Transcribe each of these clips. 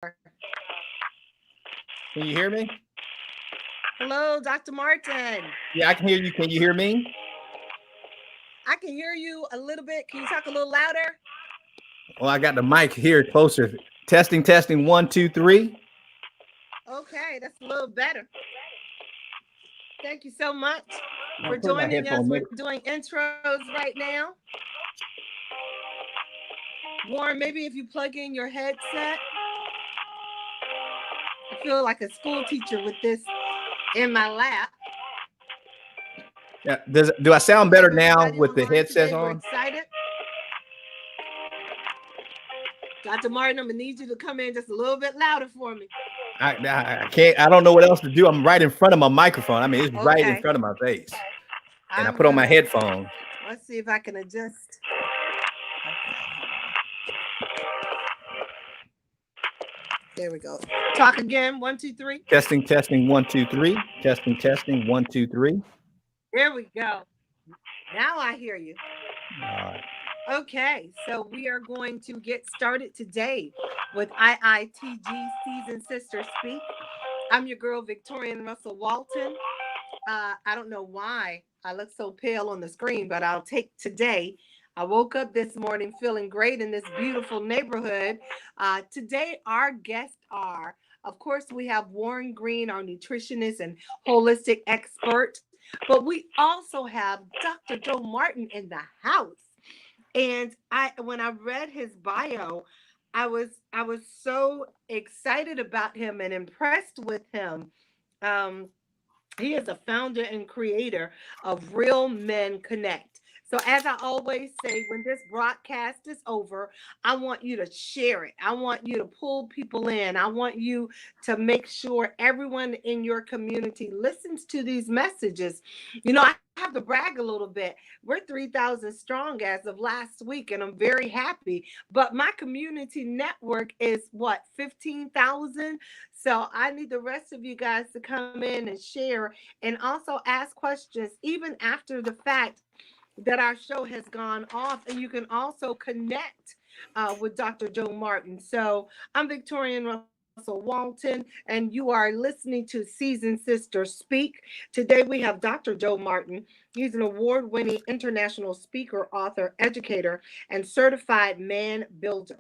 Can you hear me? Hello, Dr. Martin. Yeah, I can hear you. Can you hear me? I can hear you a little bit. Can you talk a little louder? Well, I got the mic here closer. Testing, testing, 1, 2, 3. Okay, that's a little better. Thank you so much I'll for put my joining us. headphone. We're Maybe. doing intros right now. Warren, maybe if you plug in your headset, I feel like a school teacher with this in my lap. Yeah, do I sound We better have now everybody with the online headsets today. We're on? excited. Dr. Martin, I'm going to need you to come in just a little bit louder for me. I can't. I don't know what else to do. I'm right in front of my microphone. I mean, it's right in Okay. front of my face. And I I'm put on my going to, headphones. let's see if I can adjust. There we go. Talk again. 1, 2, 3. Testing, testing, 1, 2, 3. Testing, testing, 1, 2, 3. There we go. Now I hear you. All right. Okay, so we are going to get started today with IITG Season Sister Speak. I'm your girl, Victorianne Russell Walton. I don't know why I look so pale on the screen, but I'll take today. I woke up this morning feeling great in this beautiful neighborhood. Today, our guests are, of course, we have Warren Green, our nutritionist and holistic expert, but we also have Dr. Joe Martin in the house. And when I read his bio, I was so excited about him and impressed with him. Um, he is a founder and creator of Real Men Connect. So, as I always say, when this broadcast is over, I want you to share it. I want you to pull people in. I want you to make sure everyone in your community listens to these messages. I have to brag a little bit. We're 3,000 strong as of last week, and I'm very happy. But my community network is what, 15,000? So I need the rest of you guys to come in and share and also ask questions even after the fact that our show has gone off. And you can also connect with Dr. Joe Martin. So I'm Victorianne Russell Walton, and you are listening to Seasoned Sister Speak. Today we have Dr. Joe Martin. He's an award winning international speaker, author, educator, and certified man builder.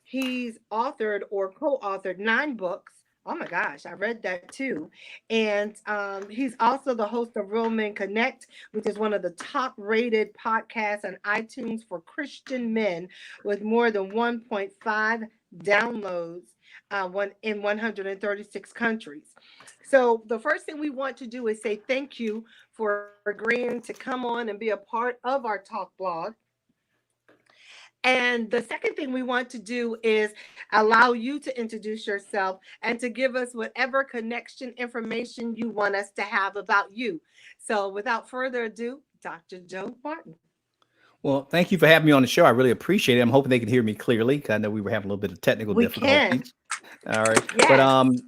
He's authored or co authored 9 books. Oh my gosh, I read that too. And he's also the host of Real Men Connect, which is one of the top rated podcasts on iTunes for Christian men with more than 1.5 downloads in 136 countries. So, the first thing we want to do is say thank you for agreeing to come on and be a part of our talk blog. And the second thing we want to do is allow you to introduce yourself and to give us whatever connection information you want us to have about you. So without further ado, Dr. Joe Martin. Well, thank you for having me on the show. I really appreciate it. I'm hoping they can hear me clearly because I know we were having a little bit of technical We can. difficulties. All right. But Yes.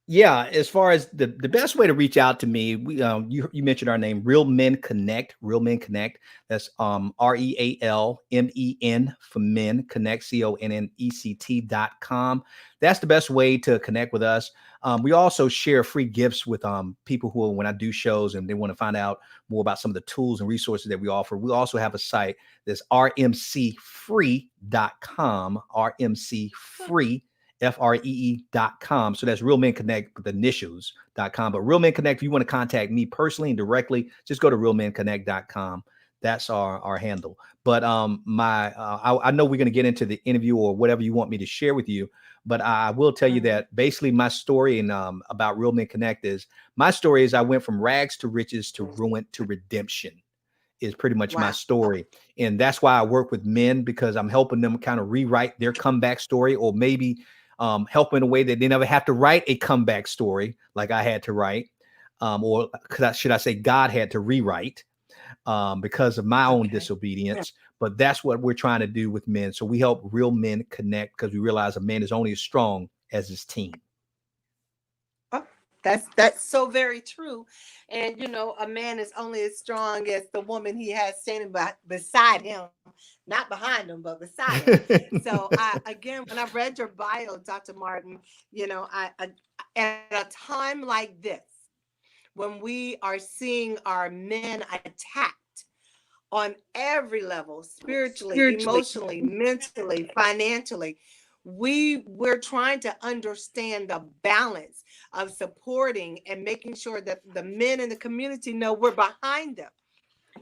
yeah, as far as the best way to reach out to me, you mentioned our name, Real Men Connect, Real Men Connect. That's REALMEN for men, connect, CONNECT.com. That's the best way to connect with us. We also share free gifts with people who, when I do shows and they want to find out more about some of the tools and resources that we offer. We also have a site that's rmcfree.com, rmcfree FREE.com. So that's Real Men Connect with initials.com. But Real Men Connect, if you want to contact me personally and directly, just go to realmenconnect.com. That's our handle. But I know we're going to get into the interview or whatever you want me to share with you. But I will tell you that basically my story and about Real Men Connect is my story is I went from rags to riches to ruin to redemption is pretty much my story. And that's why I work with men, because I'm helping them kind of rewrite their comeback story, or maybe help in a way that they never have to write a comeback story like I had to write, or should I say God had to rewrite because of my own disobedience. But that's what we're trying to do with men. So we help real men connect because we realize a man is only as strong as his team. That's so very true. And you know, a man is only as strong as the woman he has standing beside him, not behind him, but beside him. So I again, when I read your bio, Dr. Martin, you know, I at a time like this, when we are seeing our men attacked on every level, spiritually, emotionally, mentally, financially, we're trying to understand the balance of supporting and making sure that the men in the community know we're behind them.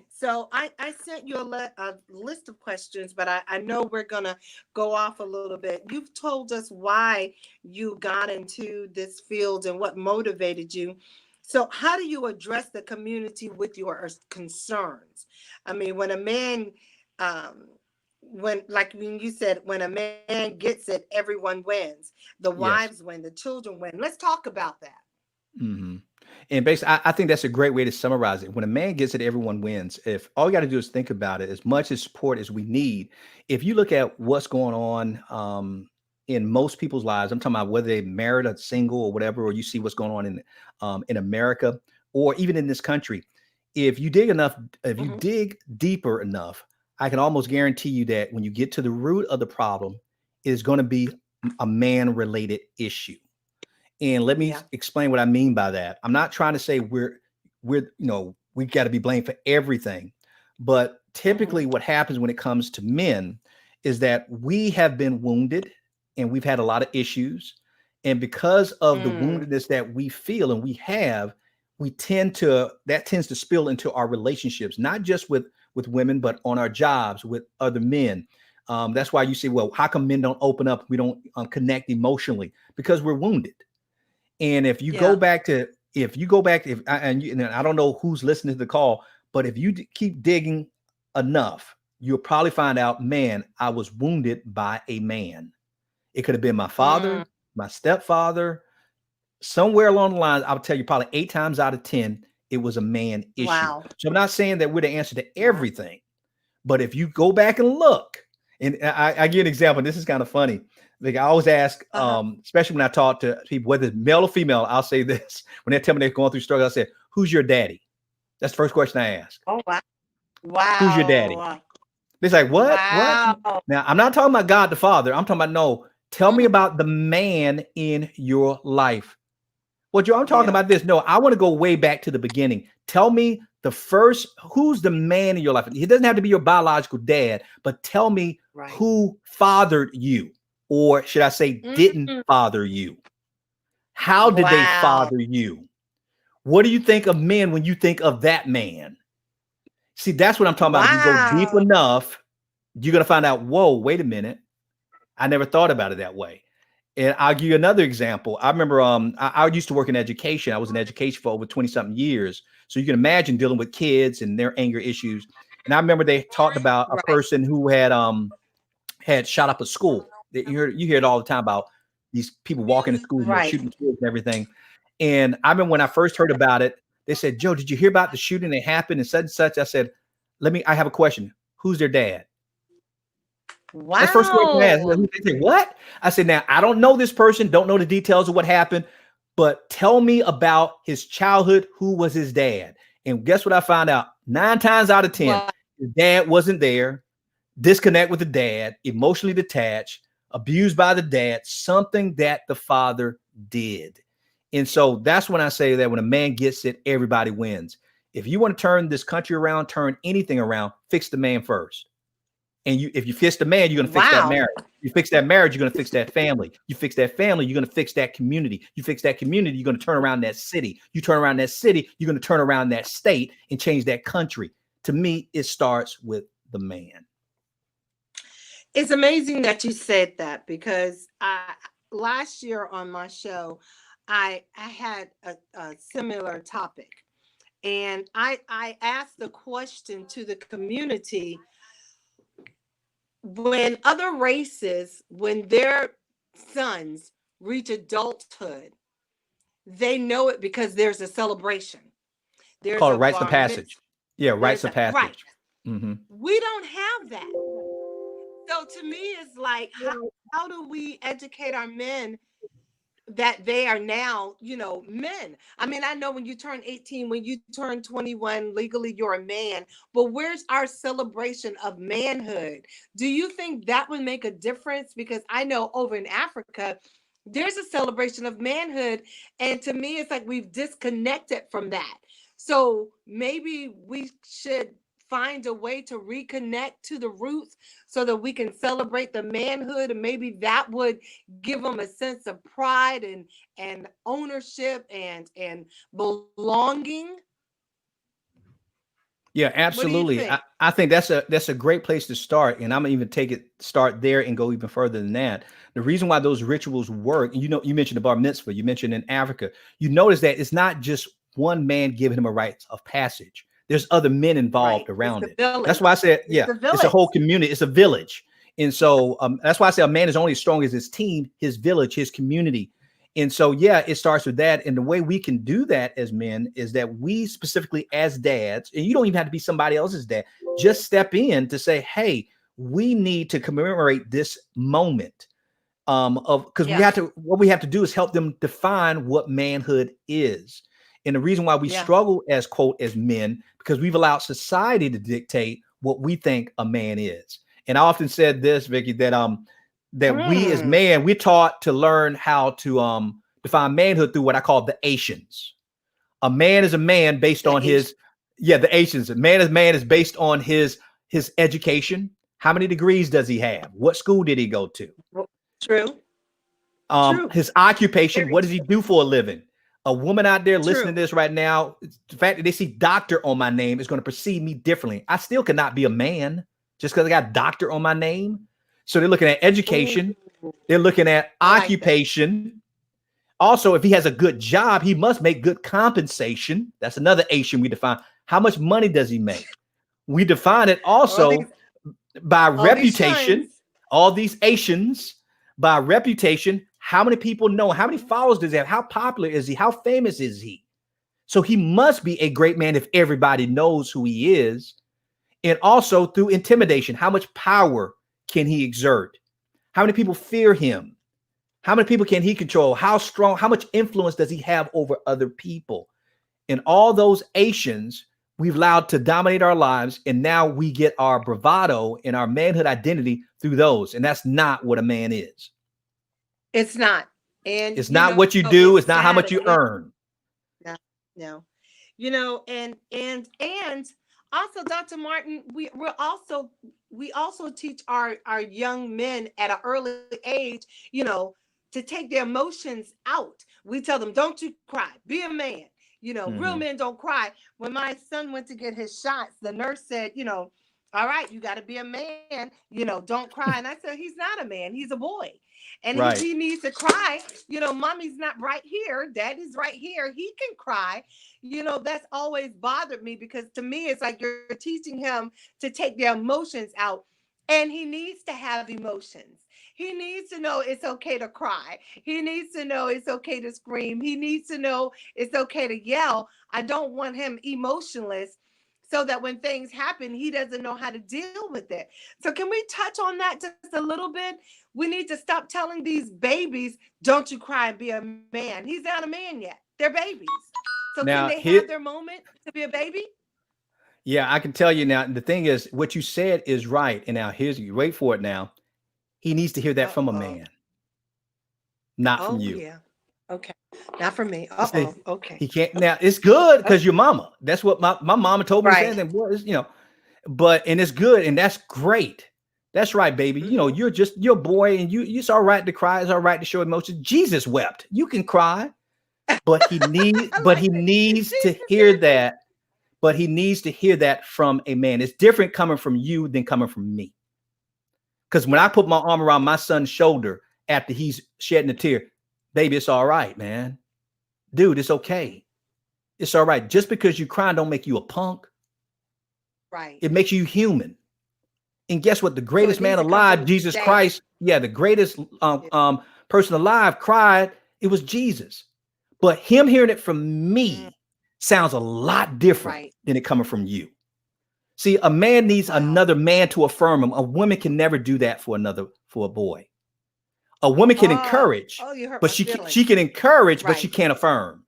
So I sent you a list of questions, but I know we're going to go off a little bit. You've told us why you got into this field and what motivated you. So how do you address the community with your concerns? I mean, when a man, um, when you said, when a man gets it, everyone wins. The wives Yes. win, the children win. Let's talk about that. Hmm. And basically, I think that's a great way to summarize it. When a man gets it, everyone wins. If all you got to do is think about it, as much as support as we need, if you look at what's going on in most people's lives, I'm talking about whether they married or single or whatever, or you see what's going on in America or even in this country. If you dig enough, if you Mhm. dig deeper enough, I can almost guarantee you that when you get to the root of the problem, it is going to be a man-related issue. And let me Yeah. explain what I mean by that. I'm not trying to say we're we got to be blamed for everything, but Hmm. typically what happens when it comes to men is that we have been wounded and we've had a lot of issues, and because of the Mm. woundedness that we feel and we have, we tend to that tends to spill into our relationships, not just with women, but on our jobs with other men. That's why you say, well, how come men don't open up? We don't connect emotionally because we're wounded. And Yeah. if you go back, if and I don't know who's listening to the call, but if you keep digging enough, you'll probably find out, man, I was wounded by a man. It could have been my Mm. father, my stepfather, somewhere along the line. I'll tell you probably 8 times out of 10, it was a man issue. Wow. So I'm not saying that we're the answer to Wow. everything, but if you go back and look, and I give an example, this is kind of funny. Like I always ask, Uh-huh. especially when I talk to people, whether it's male or female, I'll say this when they tell me they're going through struggle. I say, "Who's your daddy?" That's the first question I ask. Oh wow. Who's your daddy? Wow. They're like, "What? What?" Wow. Now I'm not talking about God the Father. I'm talking about no. Tell me Mhm. about the man in your life. Well, Joe, I'm talking Yeah. about this. No, I want to go way back to the beginning. Tell me the first, who's the man in your life? He doesn't have to be your biological dad, but tell me Right. who fathered you, or should I say, didn't Mm. father you? How did they Wow. father you? What do you think of men when you think of that man? See, that's what I'm talking about. If you go deep Wow. enough, you're going to find out, whoa, wait a minute. I never thought about it that way. And I'll give you another example. I remember I used to work in education. I was in education for over 20 something years. So you can imagine dealing with kids and their anger issues. And I remember they talked about a Right. person who had shot up a school. You hear it all the time about these people walking to school and they're Right. shooting kids and everything. And I remember when I first heard about it, they said, Joe, did you hear about the shooting that happened and such and such? I said, I have a question. Who's their dad? That's the first question I asked. Wow. They say, what? I said, now, I don't know this person, don't know the details of what happened, but tell me about his childhood. Who was his dad? And guess what I found out? 9 times out of 10, Wow. his dad wasn't there, disconnect with the dad, emotionally detached, abused by the dad, something that the father did. And so that's when I say that when a man gets it, everybody wins. If you want to turn this country around, turn anything around, fix the man first. And if you fix the man, you're going to fix that Wow. marriage. You fix that marriage, you're going to fix that family. You fix that family, you're going to fix that community. You fix that community, you're going to turn around that city. You turn around that city, you're going to turn around that state and change that country. To me, it starts with the man. It's amazing that you said that because last year on my show, I had a similar topic, and I asked the question to the community: when other races, when their sons reach adulthood, they know it because there's a celebration. There's Call it a rites of bar mitzvah. passage. Yeah, rites There's of a right. passage. Hmm. We don't have that. So to me, it's like, how do we educate our men that they are now, men. I mean, I know when you turn 18, when you turn 21, legally you're a man, but where's our celebration of manhood? Do you think that would make a difference? Because I know over in Africa, there's a celebration of manhood. And to me, it's like we've disconnected from that. So maybe we should find a way to reconnect to the roots so that we can celebrate the manhood, and maybe that would give them a sense of pride and ownership and belonging. Yeah, What do you absolutely. think? I think that's a great place to start. And I'm gonna even start there and go even further than that. The reason why those rituals work, and you mentioned the bar mitzvah, you mentioned in Africa, you notice that it's not just one man giving him a rite of passage. There's other men Right. involved It's around the it. That's why I village. said, It's yeah, the it's a village. whole community, it's a village. And so that's why I say a man is only as strong as his team, his village, his community. And so, yeah, it starts with that. And the way we can do that as men is that we specifically as dads, and you don't even have to be somebody else's dad, just step in to say, hey, we need to commemorate this moment of because we Yeah. have to, what we have to do is help them define what manhood is. And the reason why we Yeah. struggle as quote as men, because we've allowed society to dictate what we think a man is. And I often said this, Vicky, that we as Mm. man, we're taught to learn how to define manhood through what I call the Asians. A man is a man based The on Asian. his, yeah, the Asians. A man is based on his education. How many degrees does he have? What school did he go to? True. True. His occupation, Very what does he do for a living? A woman out there listening true. to this right now, the fact that they see doctor on my name is going to perceive me differently. I still cannot be a man just because I got doctor on my name. So they're looking at education, Ooh, they're looking at I like that. occupation. Also, if he has a good job, he must make good compensation. That's another Asian we define. How much money does he make? We define it All these also by all these reputation. shines. All these Asians by reputation. How many people know? How many followers does he have? How popular is he? How famous is he? So he must be a great man if everybody knows who he is. And also through intimidation, how much power can he exert? How many people fear him? How many people can he control? How strong, how much influence does he have over other people? And all those Asians we've allowed to dominate our lives. And now we get our bravado and our manhood identity through those. And that's not what a man is. It's not. And It's not what you do. it's It's not how sad. much you earn. No, no. And also, Dr. Martin, we also teach our young men at an early age, to take their emotions out. We tell them, don't you cry, be a man. Real Mhm. men don't cry. When my son went to get his shots, the nurse said, all right, you got to be a man, don't cry. And I said, he's not a man, he's a boy. And if Right. he needs to cry, mommy's not right here, daddy's right here, he can cry. That's always bothered me, because to me, it's like you're teaching him to take their emotions out. And he needs to have emotions. He needs to know it's okay to cry. He needs to know it's okay to scream. He needs to know it's okay to yell. I don't want him emotionless, so that when things happen, he doesn't know how to deal with it. So can we touch on that just a little bit? We need to stop telling these babies, don't you cry and be a man. He's not a man yet. They're babies. So can Now, they here, have their moment to be a baby? yeah, I can tell you now. The thing is, what you said is right. And now here's you wait for it now. He needs to hear that from a Uh-oh. man, not from Oh, you. yeah. Okay. Not for me. See, Uh-oh. Okay. he can't now. It's good Oh, because your mama. That's what my mama told me to say. right. And what is, but and it's good and that's great. That's right, baby. Mm-hmm. You're a boy and it's all right to cry. It's all right to show emotions. Jesus wept. You can cry, but I but he like that. needs to Jesus hear wept. that. But he needs to hear that from a man. It's different coming from you than coming from me. Because when I Yeah. put my arm around my son's shoulder after he's shedding a tear, baby, it's all right, man. Dude, it's okay. It's all right. Just because you cry don't make you a punk. Right. It makes you human. And guess what? The So it greatest needs man to come alive, from Jesus dad. Christ. Yeah, the greatest person alive cried. It was Jesus. But him hearing it from Mm, me sounds a lot different right. than it coming from you. See, a man needs Wow. another man to affirm him. A woman can never do that for a boy. A woman can Oh, encourage, oh, you hurt but my she feelings. can encourage, but she Right. can't affirm.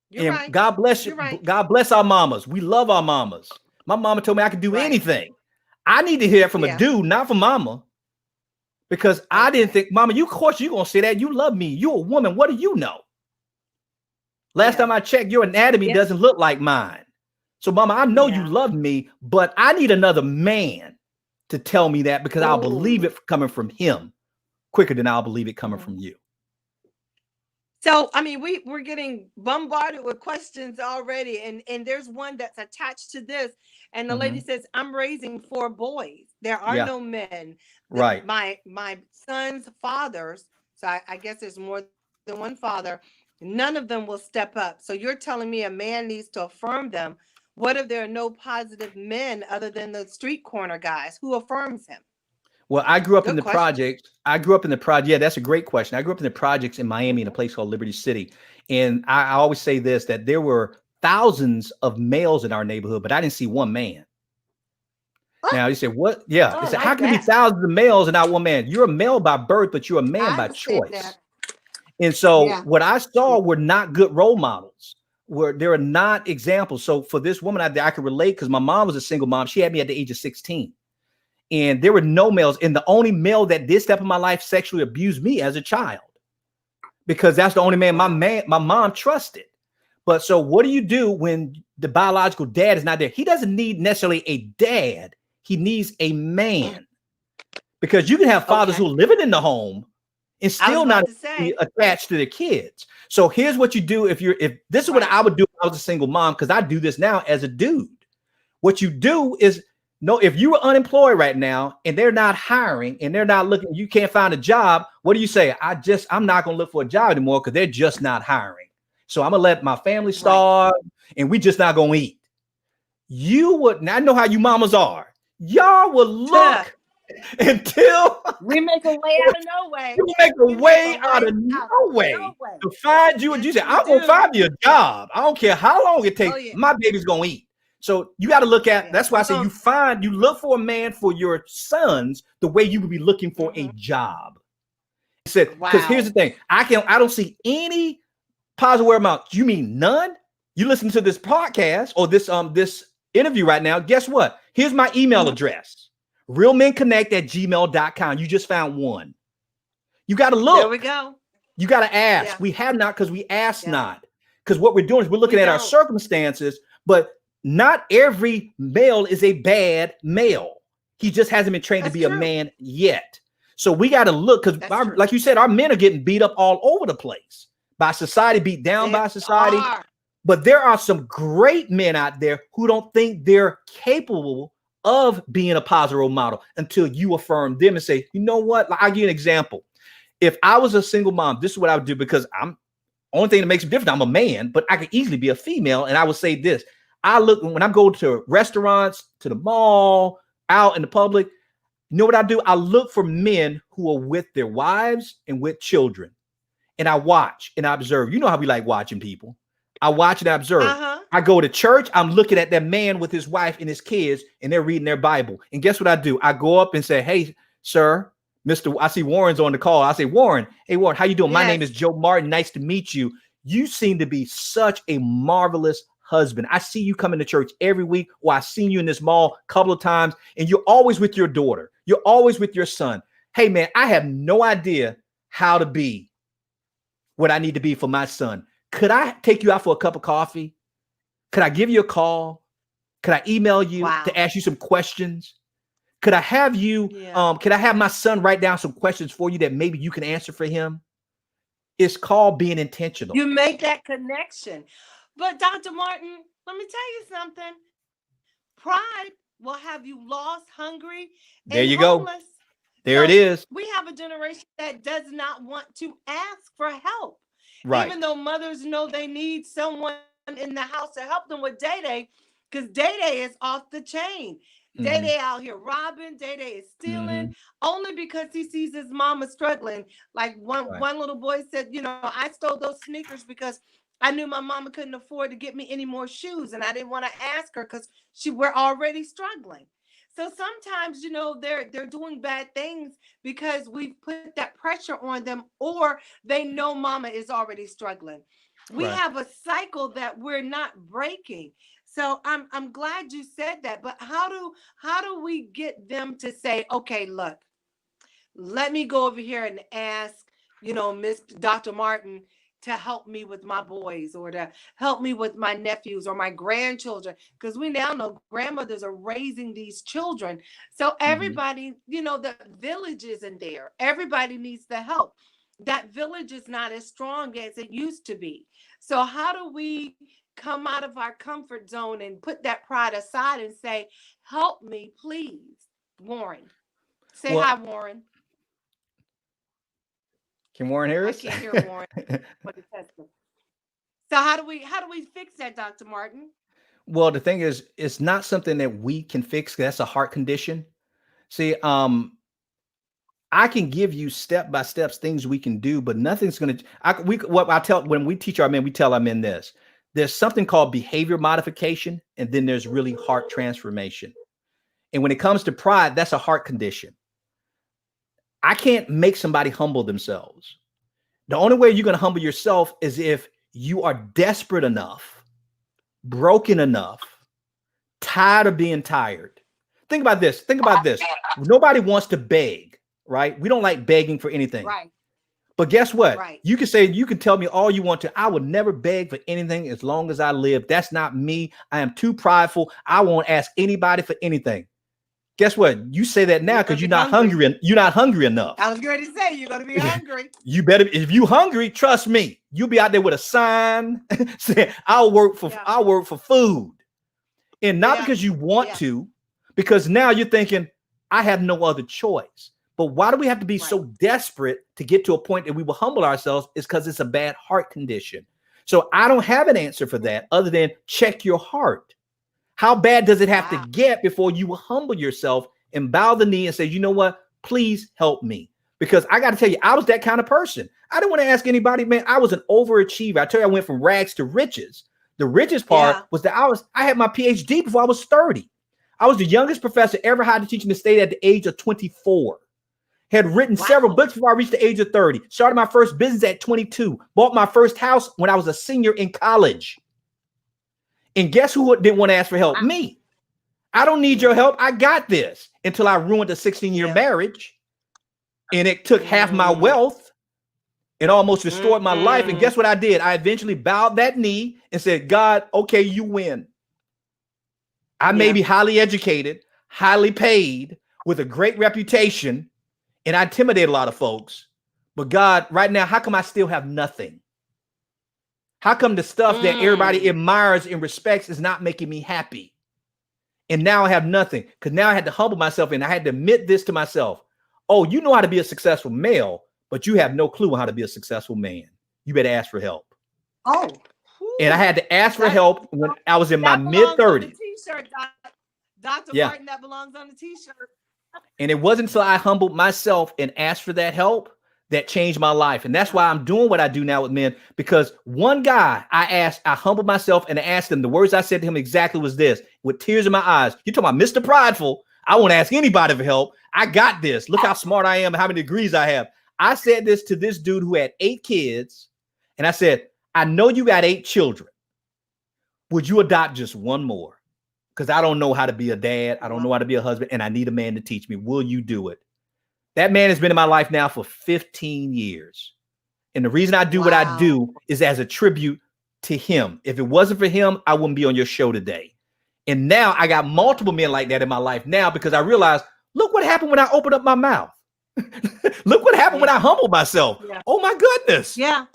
You're And right. God bless you. You're right. God bless our mamas. We love our mamas. My mama told me I could do Right. anything. I need to hear that from a Yeah. dude, not from mama, because I didn't Okay. think, mama, you, of course, you're going to say that. You love me. You're a woman. What do you know? Last Yeah. time I checked, your anatomy Yeah. doesn't look like mine. So, mama, I know you Yeah. love me, but I need another man to tell me that because I'll believe Oh. it coming from him quicker than I'll believe it coming Mhm. from you. So, I mean, we're getting bombarded with questions already, and there's one that's attached to this, and the lady Mhm. says, "I'm raising 4 boys. There are Yeah, no men. right. My son's fathers, so I guess there's more than one father. None of them will step up. So you're telling me a man needs to affirm them. What if there are no positive men other than the street corner guys? Who affirms him? Well, I grew up in Good the question. projects. I grew up in the project. Yeah, that's a great question. I grew up in the projects in Miami in a Mhm. place called Liberty City. And I always say this, that there were thousands of males in our neighborhood, but I didn't see one man. Oh, Now you say, what? Yeah. I They said, how like can there be that. thousands of males and not one man? You're a male by birth, but you're a man I by understand choice. that. And so Yeah. what I Yeah. saw were not good role models. Where there are not examples. So for this woman, I could relate because my mom was a single mom. She had me at the age of 16. And there were no males. And the only male that did step in my life sexually abused me as a child because that's the only Wow. my mom trusted. But so what do when the biological dad is not there? He doesn't need necessarily a dad. He needs a man because you can have fathers who Okay. are living in the home and I was still not about to be say, attached to their kids. So here's what you do if this is what right. I would do if I was a single mom, because I do this now as a dude. What you do is no, if you were unemployed right now and they're not hiring and they're not looking, you can't find a job. What do you say? I'm not going to look for a job anymore because they're just not hiring. So I'm going to let my family Right. starve and we just not going to eat. You would, now I know how you mamas are. Y'all will Huh. look until We make a way out of no way. you make a We make way a out way of out no of way no way. to find you. And you Yes, say, we I'm going to do. find you a job. I don't care how long it Oh takes. yeah. My baby's going to eat. So you got to look at, Yeah. that's why I We're say going. you look for a man for your sons the way you would be looking for a Mhm. job. I said, because here's the Wow. thing. I don't see any positive word amount. You mean none? You listen to this podcast or this interview right now. Guess what? Here's my email Mhm. address. realmenconnect@gmail.com. You just found one. You got to There we look. go. You got to ask. Yeah. We have not because we ask Yeah. not. Because what we're doing is we're We looking at our don't. circumstances, but not every male is a bad male. He just hasn't been trained to That's be a true. man yet. So we got to look because, That's true. like you said, our men are getting beat up all over the place by society, beat down They by society. are. But there are some great men out there who don't think they're capable of being a positive role model until you affirm them and say, you know what? I'll give you an example. If I was a single mom, this is what I would do because I'm only thing that makes me different. I'm a man, but I could easily be a female. And I would say this. I look when I go to restaurants, to the mall, out in the public, you know what I do? I look for men who are with their wives and with children. And I watch and I observe. You know how we like watching people. I watch and I observe. Uh-huh. I go to church, I'm looking at that man with his wife and his kids, and they're reading their Bible. And guess what I do? I go up and say, hey, sir, Mr. I see Warren's on the call. I say, Warren, hey, Warren, how you doing? My name is Yes. Joe Martin. Nice to meet you. You seem to be such a marvelous husband. I see you coming to church every week, or I've seen you in this mall a couple of times, and you're always with your daughter. You're always with your son. Hey, man, I have no idea how to be what I need to be for my son. Could I take you out for a cup of coffee? Could I give you a call? Could I email you to Wow. ask you some questions? Could I have you, Yeah. could I have my son write down some questions for you that maybe you can answer for him? It's called being intentional. You make that connection. But Dr. Martin, let me tell you something. Pride will have you lost, hungry, and There you go. homeless. There it So is. we have a generation that does not want to ask for help. Right. Even though mothers know they need someone in the house to help them with Day, because Day is off the chain. Day Mm-hmm. out here robbing, Day is stealing, Mm-hmm. only because he sees his mama struggling. Like Right. one little boy said, I stole those sneakers because I knew my mama couldn't afford to get me any more shoes, and I didn't want to ask her because we're already struggling. So sometimes, they're doing bad things because we've put that pressure on them, or they know mama is already struggling. We Right. have a cycle that we're not breaking. So I'm glad you said that. But how do we get them to say, okay, look, let me go over here and ask, Miss Dr. Martin to help me with my boys, or to help me with my nephews or my grandchildren, because we now know grandmothers are raising these children. So Mhm. everybody, the village isn't there. Everybody needs the help. That village is not as strong as it used to be. So how do we come out of our comfort zone and put that pride aside and say, help me, please, Warren? Say Well, hi, Warren. can Warren hear I us? can't hear Warren. But the testing. So how do we fix that, Dr. Martin? Well, the thing is, it's not something that we can fix. That's a heart condition. See, I can give you step by steps things we can do, but nothing's going to. What I tell when we teach our men, we tell our men this: there's something called behavior modification, and then there's really heart transformation. And when it comes to pride, that's a heart condition. I can't make somebody humble themselves. The only way you're going to humble yourself is if you are desperate enough, broken enough, tired of being tired. Think about this. Think about this. Nobody wants to beg, right? We don't like begging for anything. Right, But guess what? right. You can tell me all you want to. I would never beg for anything as long as I live. That's not me. I am too prideful. I won't ask anybody for anything. Guess what? You say that now You're because gonna you're be not hungry. hungry. You're not hungry enough. I was going to say you're gonna be hungry. You better, if you hungry, trust me, you'll be out there with a sign saying, Yeah, I'll work for food. And not yeah, because you want yeah. to, because now you're thinking, I have no other choice. But why do we have to be Right. so desperate to get to a point that we will humble ourselves? Is because it's a bad heart condition. So I don't have an answer for that other than check your heart. How bad does it have to Wow. get before you will humble yourself and bow the knee and say, you know what? Please help me. Because I got to tell you, I was that kind of person. I didn't want to ask anybody, man. I was an overachiever. I tell you, I went from rags to riches. The richest part Yeah. was that I had my PhD before I was 30. I was the youngest professor ever hired to teach in the state at the age of 24. Had written several Wow. books before I reached the age of 30. Started my first business at 22. Bought my first house when I was a senior in college. And guess who didn't want to ask for help? Wow. Me. I don't need your help. I got this. Until I ruined a 16-year Yeah. marriage. And it took half my Mm, wealth and almost destroyed my life. And mm-mm. guess what I did? I eventually bowed that knee and said, God, okay, you win. I may Yeah. be highly educated, highly paid, with a great reputation, and I intimidate a lot of folks. But God, right now, how come I still have nothing? How come the stuff that everybody Mm. admires and respects is not making me happy? And now I have nothing, because now I had to humble myself and I had to admit this to myself. Oh, you know how to be a successful male, but you have no clue on how to be a successful man. You better ask for help. Oh. And I Whew. had to ask for That help when I was in my that mid belongs on the 30s. t-shirt, Dr. Yeah. Martin. That belongs on the t-shirt. And it wasn't until I humbled myself and asked for that help that changed my life. And that's Yeah. why I'm doing what I do now with men, because one guy I humbled myself and I asked him, the words I said to him exactly was this, with tears in my eyes. You're talking about Mr. Prideful. I won't ask anybody for help. I got this. Look how smart I am and how many degrees I have. I said this to this dude who had 8 kids. And I said, I know you got 8 children. Would you adopt just one more? Because I don't know how to be a dad. I don't know how to be a husband. And I need a man to teach me. Will you do it? That man has been in my life now for 15 years. And the reason I do what I Wow. do is as a tribute to him. If it wasn't for him, I wouldn't be on your show today. And now I got multiple men like that in my life now, because I realized, look what happened when I opened up my mouth. Look what happened when I humbled myself. Yeah. Oh my goodness. Yeah.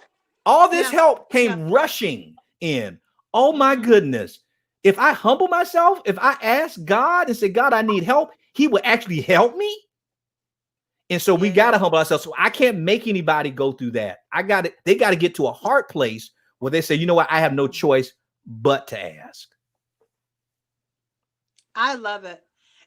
All this Yeah. help came rushing in. Oh my Mhm. goodness. If I humble myself, if I ask God and say, God, I need help, he will actually help me. And so we got to Yeah. humble ourselves. So I can't make anybody go through that. They got to get to a heart place where they say, you know what? I have no choice but to ask. I love it.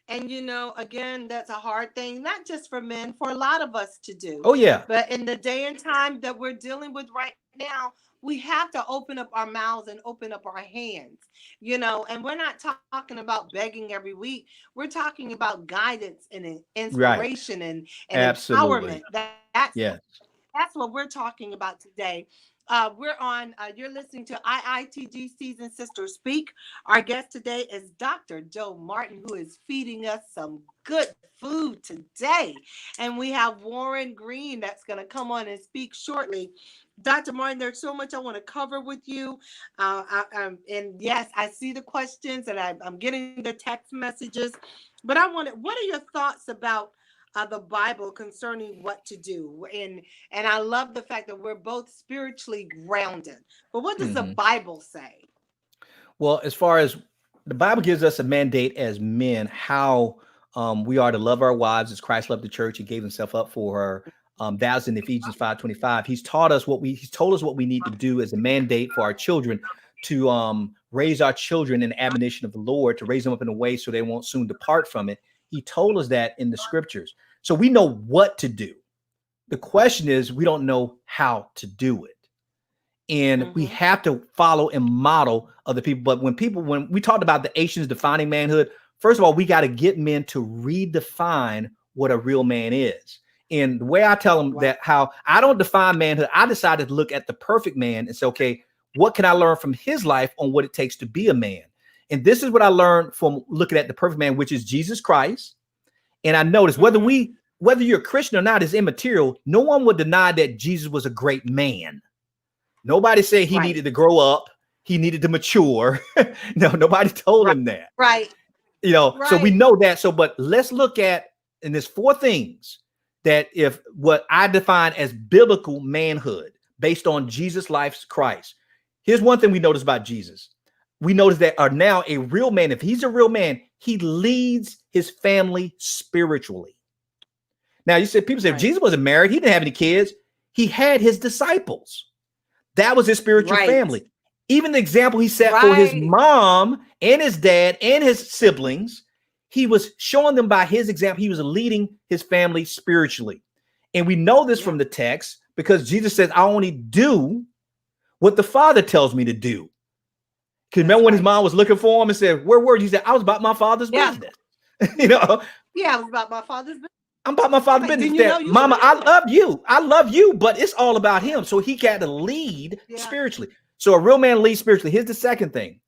And again, that's a hard thing, not just for men, for a lot of us to do. Oh yeah. But in the day and time that we're dealing with right now, we have to open up our mouths and open up our hands, and we're not talking about begging every week. We're talking about guidance and Right. inspiration and empowerment. Absolutely. That's Yes. that's what we're talking about today. You're listening to IITG Season Sister Speak. Our guest today is Dr. Joe Martin, who is feeding us some good food today. And we have Warren Green that's going to come on and speak shortly. Dr. Martin, there's so much I want to cover with you. And yes, I see the questions and I'm getting the text messages. But what are your thoughts about the Bible concerning what to do? And I love the fact that we're both spiritually grounded. But what does the Hmm. Bible say? Well, as far as the Bible gives us a mandate as men, how we are to love our wives as Christ loved the church. He gave himself up for her. That's in Ephesians 5:25. He's told us what we need to do as a mandate for our children to raise our children in the admonition of the Lord, to raise them up in a way so they won't soon depart from it. He told us that in the scriptures. So we know what to do. The question is, we don't know how to do it. And we have to follow and model other people. But when we talked about the Asians defining manhood, first of all, we got to get men to redefine what a real man is. And the way I tell them that how I don't define manhood, I decided to look at the perfect man and say, okay, what can I learn from his life on what it takes to be a man? And this is what I learned from looking at the perfect man, which is Jesus Christ. And I noticed whether you're a Christian or not is immaterial. No one would deny that Jesus was a great man. Nobody said he needed to grow up. He needed to mature. No, nobody told him that. Right. So we know that. So, but let's look at, and there's 4 things that if what I define as biblical manhood based on Jesus' life's Christ. Here's one thing we notice about Jesus. We notice that are now a real man. If he's a real man, he leads his family spiritually. Now you said people say if Jesus wasn't married, he didn't have any kids. He had his disciples. That was his spiritual family. Even the example he set for his mom and his dad and his siblings, he was showing them by his example. He was leading his family spiritually. And we know this from the text because Jesus says, I only do what the Father tells me to do. Because remember when his mom was looking for him and said, where were you? He said, I was about my Father's business. Yeah, I was about my Father's business. I'm about my Father's business. Mama, I love you. I love you, but it's all about him. So he got to lead spiritually. So a real man leads spiritually. Here's the second thing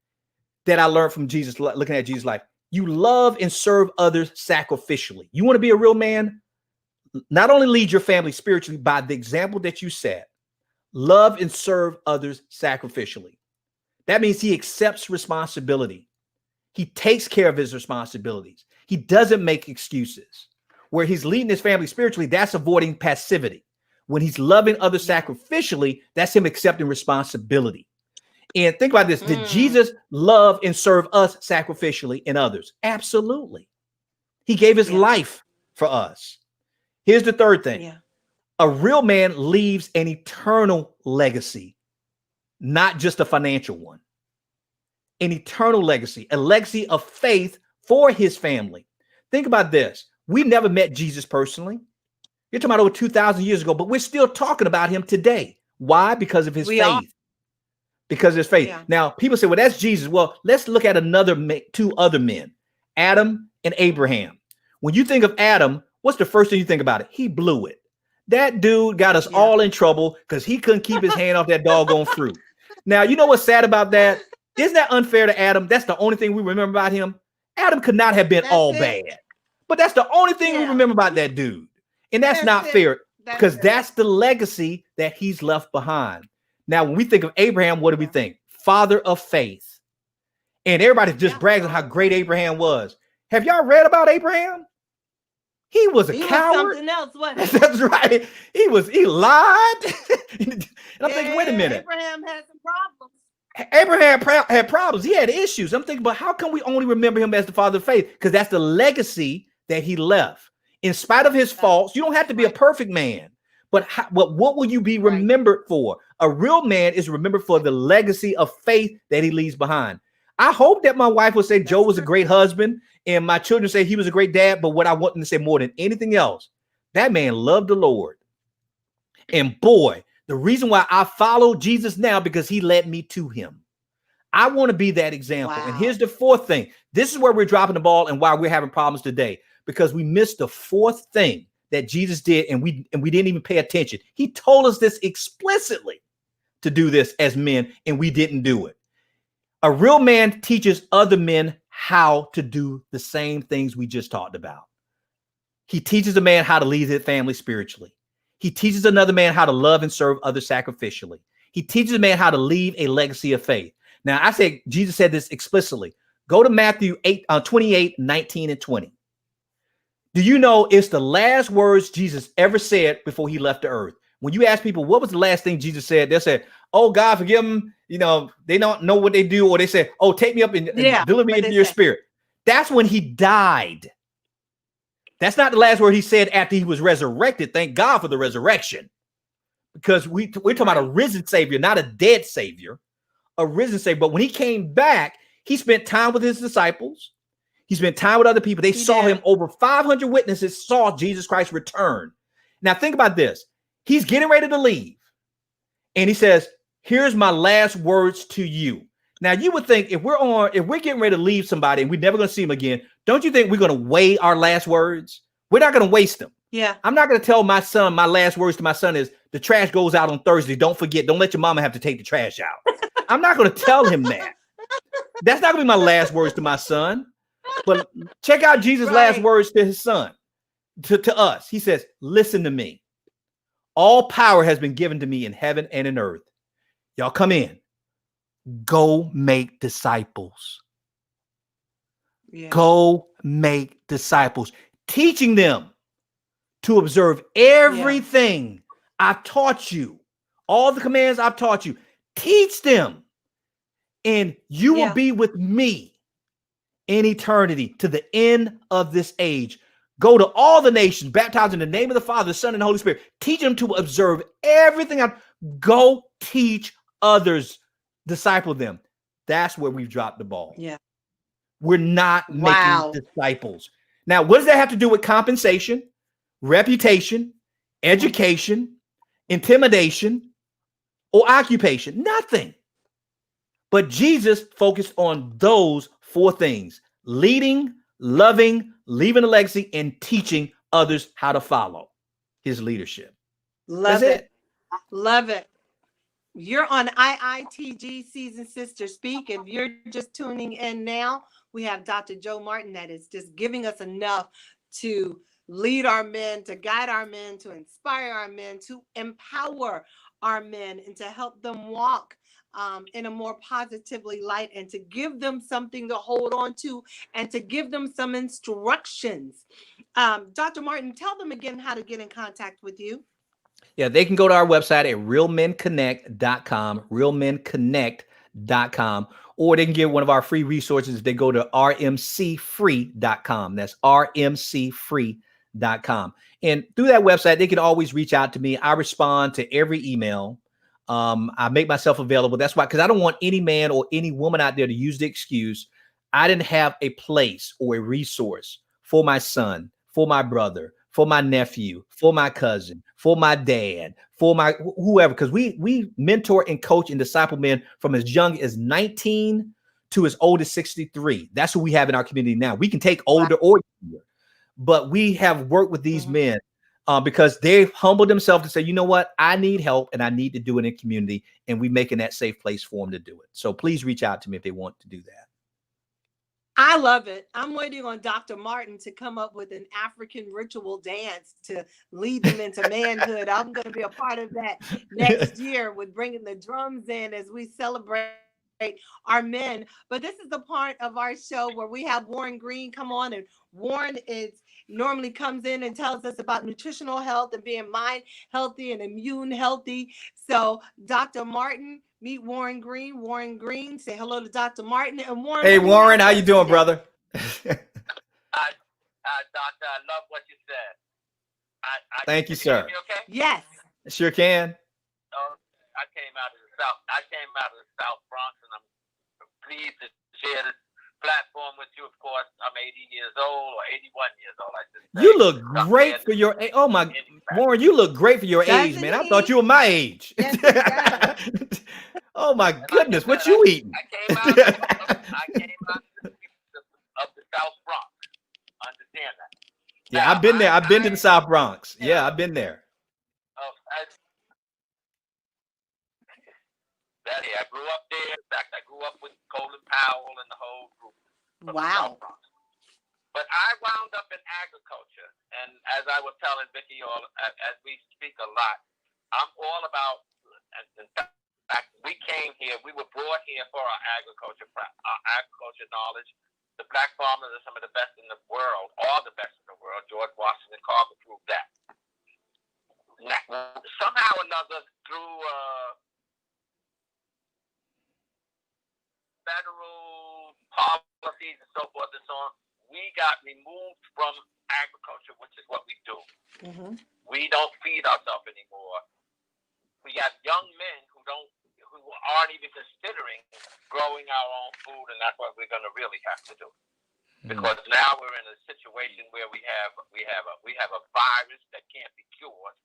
that I learned from Jesus, looking at Jesus' life. You love and serve others sacrificially. You want to be a real man? Not only lead your family spiritually by the example that you set, love and serve others sacrificially. That means he accepts responsibility. He takes care of his responsibilities. He doesn't make excuses. Where he's leading his family spiritually, that's avoiding passivity. When he's loving others sacrificially, that's him accepting responsibility. And think about this. Did Jesus love and serve us sacrificially in others? Absolutely. He gave his life for us. Here's the third thing. A real man leaves an eternal legacy, not just a financial one. An eternal legacy, a legacy of faith for his family. Think about this. We never met Jesus personally. You're talking about over 2,000 years ago, but we're still talking about him today. Why? Because of his faith. Because of his faith. Now, people say, well, that's Jesus. Well, let's look at 2 other men, Adam and Abraham. When you think of Adam, what's the first thing you think about it? He blew it. That dude got us all in trouble because he couldn't keep his hand off that doggone fruit. Now, you know what's sad about that? Isn't that unfair to Adam? That's the only thing we remember about him. Adam could not have been all bad. But that's the only thing we remember about that dude. And that's not fair because that's the legacy that he's left behind. Now, when we think of Abraham, what do we think? Father of faith. And everybody just brags on how great Abraham was. Have y'all read about Abraham? He was a coward. Was something else, wasn't he? That's right. He lied. And I'm thinking, wait a minute. Abraham had some problems. Abraham had problems. He had issues. I'm thinking, but how can we only remember him as the father of faith? Because that's the legacy that he left. In spite of his faults, you don't have to be a perfect man. But what will you be remembered for? A real man is remembered for the legacy of faith that he leaves behind. I hope that my wife would say That's Joe was a true. great husband and my children say he was a great dad. But what I want them to say more than anything else, that man loved the Lord. And boy, the reason why I follow Jesus now, because he led me to him. I want to be that example. And Wow. here's the fourth thing. This is where we're dropping the ball and why we're having problems today, because we missed the fourth thing that Jesus did, and we didn't even pay attention. He told us this explicitly to do this as men, and we didn't do it. A real man teaches other men how to do the same things we just talked about. He teaches a man how to lead his family spiritually. He teaches another man how to love and serve others sacrificially. He teaches a man how to leave a legacy of faith. Now, I said Jesus said this explicitly. Go to Matthew 28, 19, and 20. Do you know it's the last words Jesus ever said before he left the earth? When you ask people, what was the last thing Jesus said? They said, oh, God, forgive them. You know, they don't know what they do. Or they say, oh, take me up and deliver me into your spirit. That's when he died. That's not the last word he said after he was resurrected. Thank God for the resurrection. Because we're talking about a risen Savior, not a dead Savior. A risen Savior. But when he came back, he spent time with his disciples. He spent time with other people. They saw him. Over 500 witnesses saw Jesus Christ return. Now think about this. He's getting ready to leave. And he says, here's my last words to you. Now you would think if we're getting ready to leave somebody and we're never going to see him again, don't you think we're going to weigh our last words? We're not going to waste them. Yeah. I'm not going to tell my son, my last words to my son is the trash goes out on Thursday. Don't forget, don't let your mama have to take the trash out. I'm not going to tell him that. That's not going to be my last words to my son. But check out Jesus' last words to his son, to us. He says, listen to me. All power has been given to me in heaven and in earth. Y'all come in. Go make disciples. Yeah. Go make disciples. Teaching them to observe everything I've taught you. All the commands I've taught you. Teach them. And you will be with me in eternity to the end of this age. Go to all the nations, baptize in the name of the Father, the Son, and the Holy Spirit. Teach them to observe everything. Go teach others, disciple them. That's where we've dropped the ball. Yeah. We're not making disciples. Now, what does that have to do with compensation, reputation, education, intimidation, or occupation? Nothing. But Jesus focused on those four things: leading, loving, leaving a legacy, and teaching others how to follow his leadership. Love it. Love it. You're on IITG Seasoned Sister Speak. If you're just tuning in now, we have Dr. Joe Martin that is just giving us enough to lead our men, to guide our men, to inspire our men, to empower our men, and to help them walk in a more positively light, and to give them something to hold on to, and to give them some instructions. Dr. Martin, tell them again how to get in contact with you. Yeah, they can go to our website at realmenconnect.com, realmenconnect.com, or they can get one of our free resources if they go to rmcfree.com. That's rmcfree.com. And through that website, they can always reach out to me. I respond to every email. I make myself available. That's why, because I don't want any man or any woman out there to use the excuse, I didn't have a place or a resource for my son, for my brother, for my nephew, for my cousin, for my dad, for my whoever, because we mentor and coach and disciple men from as young as 19 to as old as 63. That's who we have in our community now. We can take older or younger, but we have worked with these men because they've humbled themselves to say, you know what, I need help and I need to do it in community, and we're making that safe place for them to do it. So please reach out to me if they want to do that. I love it. I'm waiting on Dr. Martin to come up with an African ritual dance to lead them into manhood. I'm going to be a part of that next year with bringing the drums in as we celebrate our men. But this is the part of our show where we have Warren Green come on, and Warren normally comes in and tells us about nutritional health and being mind healthy and immune healthy. So Dr. Martin, meet Warren Green. Warren Green, say hello to Dr. Martin. And Warren, hey Warren, how you doing, brother? Doctor, I love what you said. Thank you, sir. Okay? Yes, sure can. I came out of the South. I came out of the South Bronx, and I'm pleased to share this platform with you. Of course, I'm 80 years old or 81 years old, I should say. You look great for your age. Oh my, Warren, you look great for your age, Doesn't man. I he? thought you were my age. Yes, he does. Oh my And like I goodness, what said, you eating? I came out of the South Bronx. Understand that? Yeah, Now, I've been there. I've been to the South Bronx. Yeah, I've been there. I grew up there. In fact, I grew up with Colin Powell and the whole group from the Wow. South Bronx. But I wound up in agriculture, and as I was telling Vicki, as we speak a lot, I'm all about. In fact, we came here. We were brought here for our agriculture knowledge. The black farmers are some of the best in the world, all the best in the world. George Washington Carver proved that. Now, somehow or another, through federal policies and so forth and so on, we got removed from agriculture, which is what we do. Mm-hmm. We don't feed ourselves anymore. We got young men who aren't even considering growing our own food, and that's what we're going to really have to do. Because now we're in a situation where we have a virus that can't be cured.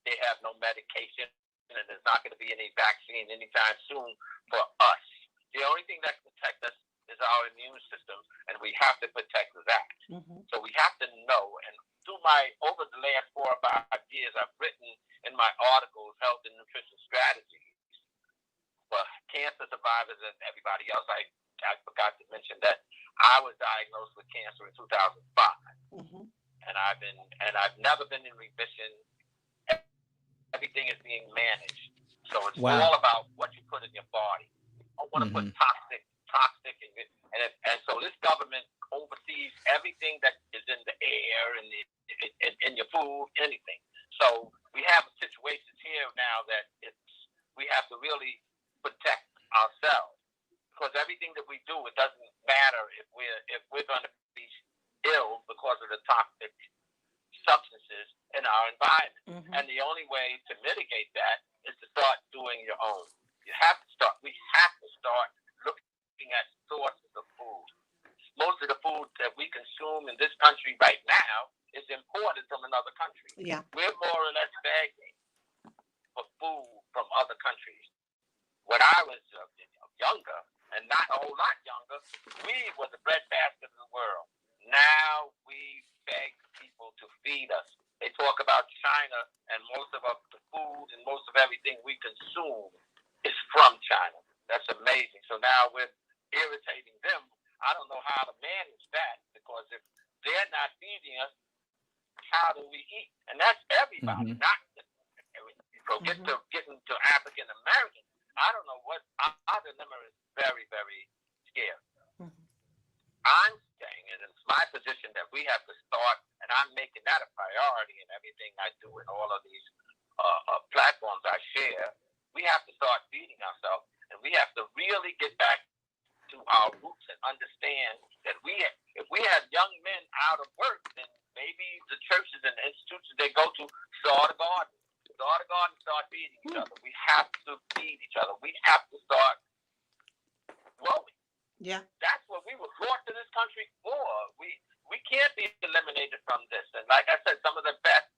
They have no medication, and there's not going to be any vaccine anytime soon for us. The only thing that can protect us is our immune system, and we have to protect that. Mm-hmm. So we have to know. And over the last 4 or 5 years, I've written in my articles, Health and Nutrition Strategies for cancer survivors and everybody else. I forgot to mention that I was diagnosed with cancer in 2005, mm-hmm. and I've never been in remission. Everything is being managed, so it's all about what you put in your body. I don't want to put toxic, and so this government oversees everything that is in the air and in your food, anything. So we have situations here now that we have to really protect ourselves, because everything that we do, it doesn't matter if we're going to be ill because of the toxic substances in our environment. Mm-hmm. And the only way to mitigate that is to start doing your own. We have to start looking at sources of food. Most of the food that we consume in this country right now is imported from another country. Yeah. We're more or less begging for food from other countries. When I was younger, and not a whole lot younger, we were the breadbasket of the world. Now we beg people to feed us. They talk about China, and most of the food and most of everything we consume is from China. That's amazing. So now we're irritating them. I don't know how to manage that, because if they're not feeding us, how do we eat? And that's everybody, not so getting to African Americans. I don't know what our dilemma is. Very, very scary. Mm-hmm. I'm saying, and it's my position, that we have to start, and I'm making that a priority in everything I do in all of these platforms I share. We have to start feeding ourselves, and we have to really get back to our roots and understand that if we have young men out of work, then maybe the churches and the institutions they go to start a garden. Start feeding each other. We have to feed each other. We have to start growing. Yeah. That's what we were brought to this country for. We can't be eliminated from this. And like I said, some of the best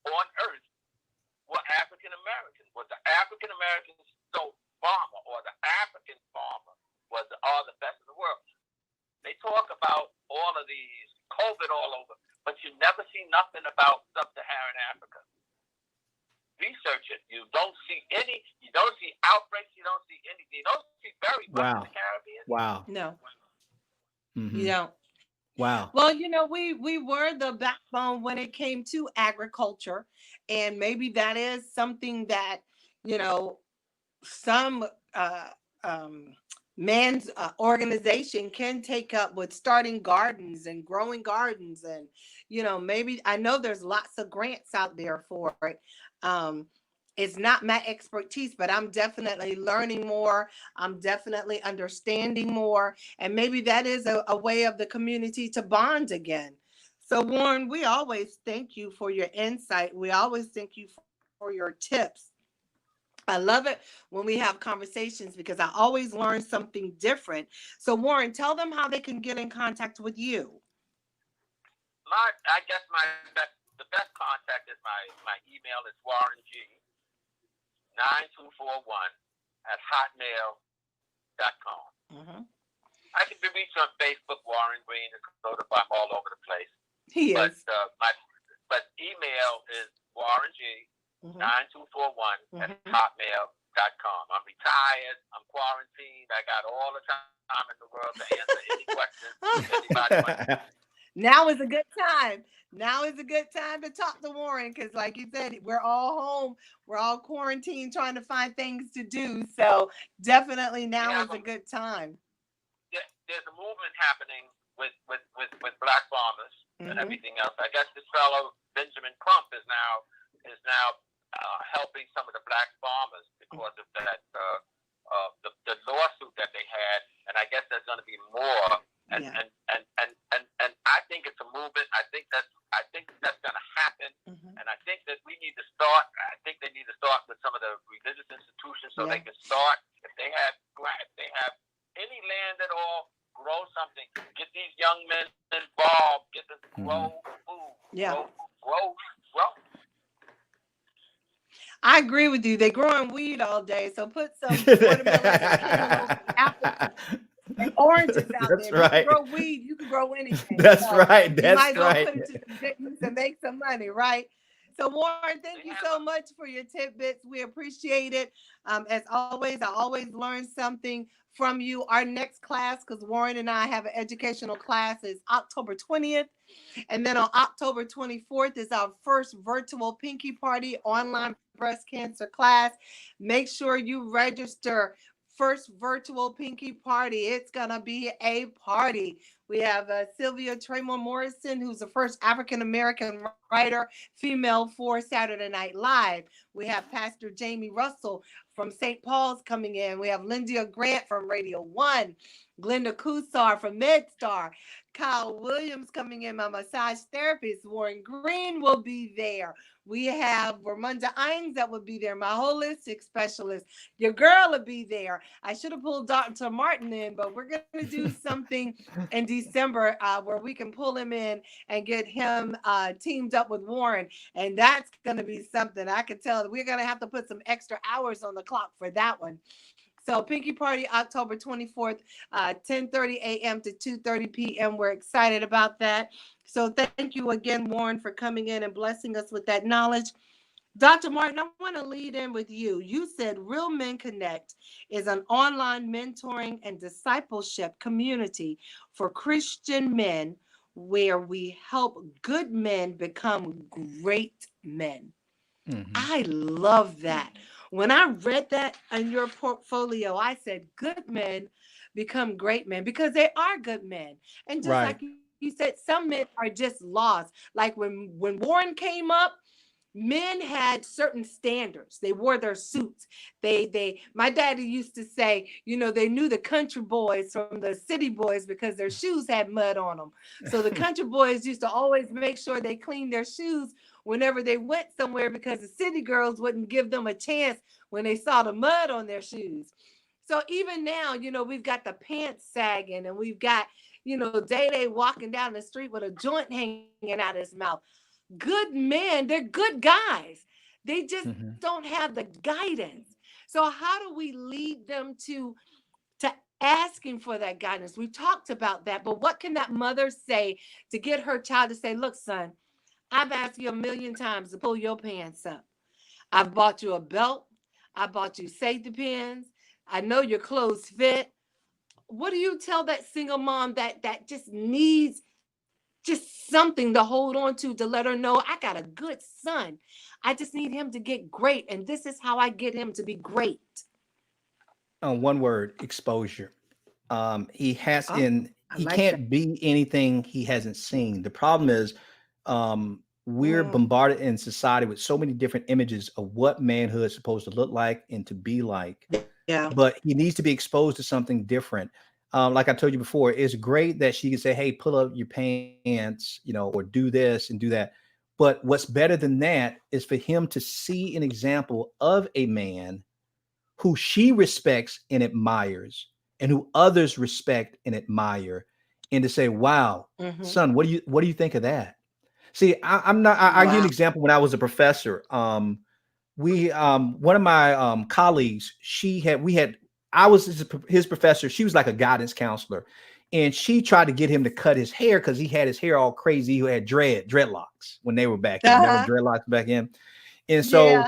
on earth were African Americans. Was the African American farmer, or the African farmer are the best in the world. They talk about all of these COVID all over, but you never see nothing about sub-Saharan Africa. Research it. You don't see outbreaks, you don't see anything. You don't see very much in the Caribbean. Wow. No. Mm-hmm. You don't. Wow. Well, we were the backbone when it came to agriculture, and maybe that is something that, some man's organization can take up, with starting gardens and growing gardens. And, maybe, I know there's lots of grants out there for it. It's not my expertise, but I'm definitely learning more. I'm definitely understanding more. And maybe that is a way of the community to bond again. So, Warren, we always thank you for your insight. We always thank you for your tips. I love it when we have conversations because I always learn something different. So Warren, tell them how they can get in contact with you. I guess the best contact is my email is warreng9241@hotmail.com. Mm-hmm. I can be reached on Facebook, Warren Green, I'm all over the place. He is. But email is warreng9241@hotmail.com. I'm retired. I'm quarantined. I got all the time in the world to answer any questions anybody wants. Now is a good time. Now is a good time to talk to Warren because, like you said, we're all home. We're all quarantined trying to find things to do. So definitely now is a good time. There's a movement happening with black farmers and everything else. I guess this fellow Benjamin Crump is now helping some of the black farmers because of that the lawsuit that they had, and I guess there's going to be more. And I think it's a movement. I think that's going to happen, and I think that we need to start. I think they need to start with some of the religious institutions so they can start. If they have any land at all, grow something. Get these young men involved. Get them to grow food. Grow. I agree with you. They're growing weed all day, so put some watermelons and apples and oranges out That's there. Right. You can grow weed. You can grow anything. That's so right. That's you might as well right. put it to some good use and make some money, right? So Warren, thank you so much for your tidbits. We appreciate it. As always, I always learn something from you. Our next class, because Warren and I have an educational class, is October 20th. And then on October 24th is our first virtual Pinky Party online breast cancer class. Make sure you register. First virtual Pinky Party. It's going to be a party. We have Sylvia Tremor Morrison, who's the first African-American writer, female for Saturday Night Live. We have Pastor Jamie Russell from St. Paul's coming in. We have Lyndia Grant from Radio 1, Glenda Kusar from MedStar, Kyle Williams coming in, my massage therapist. Warren Green will be there. We have Ramunda Ines that will be there, my holistic specialist. Your girl will be there. I should have pulled Dr. Martin in, but we're going to do something in December where we can pull him in and get him teamed up with Warren. And that's going to be something. I can tell we're going to have to put some extra hours on the clock for that one. So Pinky Party, October 24th, 10:30 a.m. to 2:30 p.m. We're excited about that. So thank you again, Warren, for coming in and blessing us with that knowledge. Dr. Martin, I want to lead in with you. You said Real Men Connect is an online mentoring and discipleship community for Christian men where we help good men become great men. I love that. When I read that in your portfolio, I said, good men become great men because they are good men. And just like you said, some men are just lost. Like when Warren came up, men had certain standards. They wore their suits. My daddy used to say, they knew the country boys from the city boys because their shoes had mud on them. So the country boys used to always make sure they cleaned their shoes whenever they went somewhere because the city girls wouldn't give them a chance when they saw the mud on their shoes. So even now, we've got the pants sagging and we've got, Day walking down the street with a joint hanging out his mouth. Good men, they're good guys. They just don't have the guidance. So how do we lead them to asking for that guidance? We talked about that, but what can that mother say to get her child to say, look, son, I've asked you 1,000,000 times to pull your pants up. I've bought you a belt. I bought you safety pins. I know your clothes fit. What do you tell that single mom that just needs just something to hold on to let her know I got a good son. I just need him to get great. And this is how I get him to be great. One word, exposure. He can't be anything he hasn't seen. The problem is we're bombarded in society with so many different images of what manhood is supposed to look like and to be like. Yeah. But he needs to be exposed to something different. Like I told you before, it's great that she can say, hey, pull up your pants, or do this and do that. But what's better than that is for him to see an example of a man who she respects and admires and who others respect and admire, and to say, wow, son, what do you think of that? See, I'll give you an example. When I was a professor, one of my colleagues, I was his professor. She was like a guidance counselor, and she tried to get him to cut his hair because he had his hair all crazy. He had dreadlocks when they were back in. Remember dreadlocks back in? And so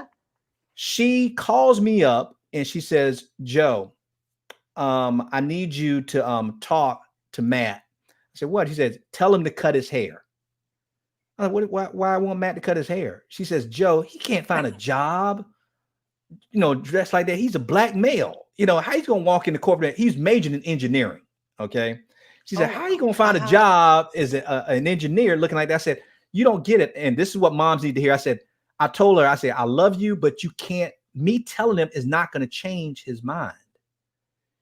she calls me up and she says, Joe, I need you to talk to Matt. I said, what? He says, tell him to cut his hair. I'm like, why I want Matt to cut his hair? She says, Joe, he can't find a job, dressed like that. He's a black male. How he's going to walk into corporate? He's majoring in engineering. Okay. She said, how are you going to find a job as an engineer looking like that? I said, you don't get it. And this is what moms need to hear. I told her, I love you, but you can't, me telling him is not going to change his mind.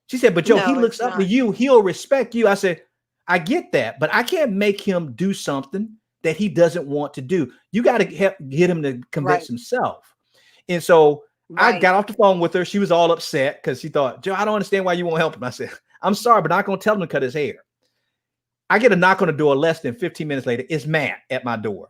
She said, but Joe, he looks up to you. He'll respect you. I said, I get that, but I can't make him do something that he doesn't want to do. You got to get him to convince himself. And so I got off the phone with her. She was all upset because she thought, Joe, I don't understand why you won't help him. I said, I'm sorry, but I'm not going to tell him to cut his hair. I get a knock on the door less than 15 minutes later. It's Matt at my door.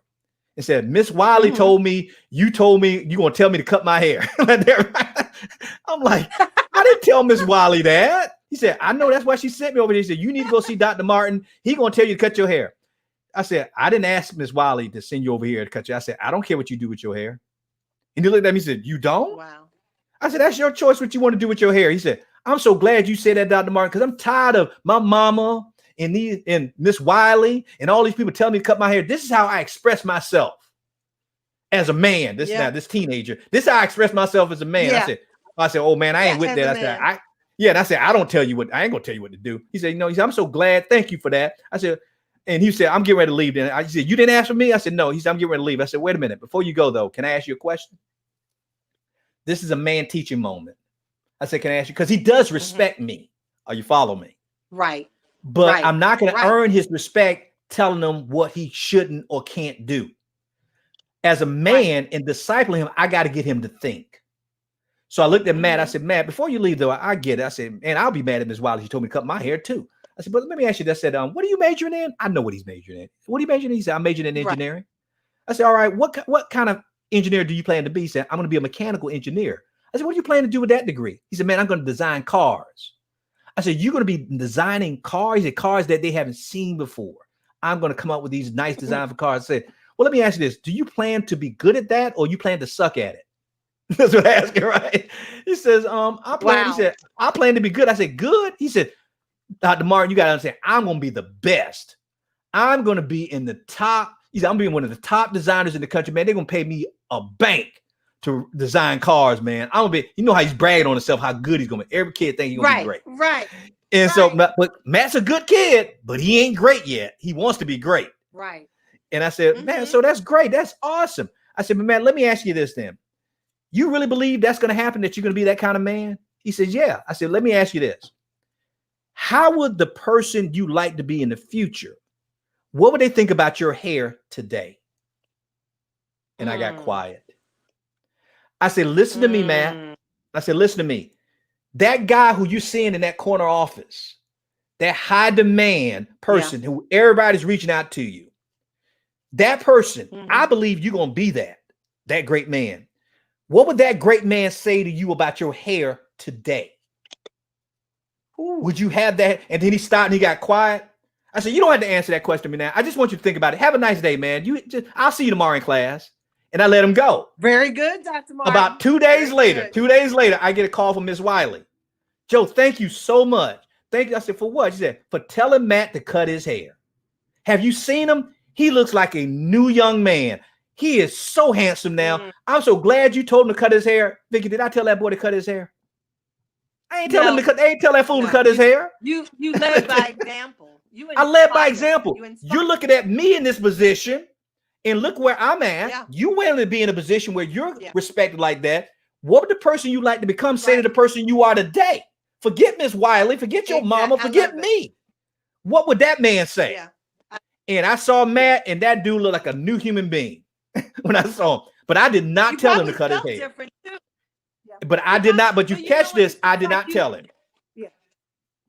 It said, Miss Wiley told me you're going to tell me to cut my hair. I'm like, I didn't tell Miss Wiley that. He said, I know, that's why she sent me over there. He said, you need to go see Dr. Martin. He's going to tell you to cut your hair. I said, I didn't ask Miss Wiley to send you over here to cut you. I said, I don't care what you do with your hair. And he looked at me and said, you don't? Wow. I said, that's your choice what you want to do with your hair. He said, I'm so glad you said that, Dr. Martin, because I'm tired of my mama and Miss Wiley and all these people telling me to cut my hair. This is how I express myself as a man. This teenager. This is how I express myself as a man. Yeah. I said, oh man, I ain't with that. I said, I ain't gonna tell you what to do. He said, I'm so glad. Thank you for that. I said, and he said, I'm getting ready to leave. Then I said, you didn't ask for me? I said, no. He said, I'm getting ready to leave. I said, wait a minute. Before you go though, can I ask you a question? This is a man teaching moment. I said, can I ask you? Because he does respect me. Are you follow me? Right. But I'm not going to earn his respect telling him what he shouldn't or can't do. As a man and discipling him, I got to get him to think. So I looked at Matt. I said, Matt, before you leave though, I get it. I said, and I'll be mad at Ms. Wiley. She told me to cut my hair too. I said, but let me ask you this. I said, what are you majoring in? I know what he's majoring in. What are you majoring in? He said, I'm majoring in engineering. I said, all right, what kind of engineer do you plan to be? He said, I'm going to be a mechanical engineer. I said, what do you plan to do with that degree? He said, man, I'm going to design cars. I said, you're going to be designing cars and cars that they haven't seen before. I'm going to come up with these nice designs for cars. I said, well, let me ask you this. Do you plan to be good at that or you plan to suck at it? That's what I asked him, right? He says, He said, I plan to be good. I said, good? He said, Dr. Martin, you got to understand, I'm going to be the best. I'm going to be in the top. He said, I'm being one of the top designers in the country, man. They're going to pay me a bank to design cars, man. I'm going to be, how he's bragging on himself, how good he's going to be. Every kid thinks he's going to be great. Right. And so, but Matt's a good kid, but he ain't great yet. He wants to be great. Right. And I said, man, so that's great. That's awesome. I said, but Matt, let me ask you this then. You really believe that's going to happen, that you're going to be that kind of man? He says, yeah. I said, let me ask you this. How would the person you like to be in the future, what would they think about your hair today? And I got quiet. I said, listen to me, Matt. I said, listen to me. That guy who you're seeing in that corner office, that high demand person who everybody's reaching out to you, that person, I believe you're going to be that great man. What would that great man say to you about your hair today? Ooh. Would you have that? And then he stopped and he got quiet. I said, you don't have to answer that question to me now. I just want you to think about it. Have a nice day, man. I'll see you tomorrow in class. And I let him go. Very good, Dr. Martin. About 2 days later, I get a call from Miss Wiley. Joe, thank you so much. Thank you. I said, for what? She said, for telling Matt to cut his hair. Have you seen him? He looks like a new young man. He is so handsome now. I'm so glad you told him to cut his hair. Vicky, did I tell that boy to cut his hair? I ain't tell him to cut. I ain't tell that fool to cut his hair. You led by example. I led by example. You're looking at me in this position, and look where I'm at. Yeah. You want to be in a position where you're respected like that. What would the person you like to become say to the person you are today? Forget Miss Wiley. Forget your mama. Forget me. What would that man say? Yeah. And I saw Matt, and that dude looked like a new human being when I saw him. But I did not tell him to cut his hair. But I did not. But you catch this. I did not tell him. Yeah.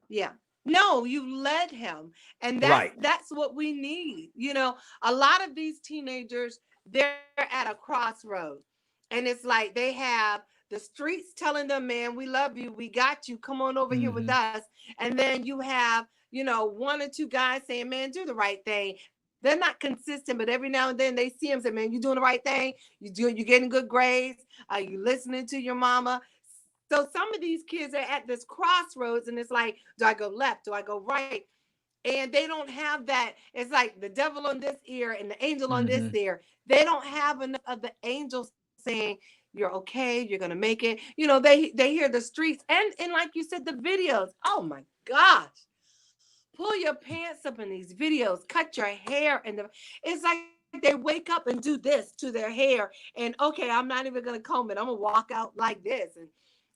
Yeah. No, you led him. And that's what we need. You know, a lot of these teenagers, they're at a crossroads. And it's like they have the streets telling them, man, we love you. We got you. Come on over here with us. And then you have, you know, one or two guys saying, man, do the right thing. They're not consistent, but every now and then they see him say, man, you're doing the right thing. You're getting good grades. You listening to your mama. So some of these kids are at this crossroads, and it's like, do I go left? Do I go right? And they don't have that. It's like the devil on this ear and the angel on this ear. They don't have enough of the angels saying, you're okay, you're going to make it. You know, they hear the streets. And like you said, the videos. Oh, my gosh. Pull your pants up in these videos. Cut your hair. It's like they wake up and do this to their hair. And, okay, I'm not even going to comb it. I'm going to walk out like this. And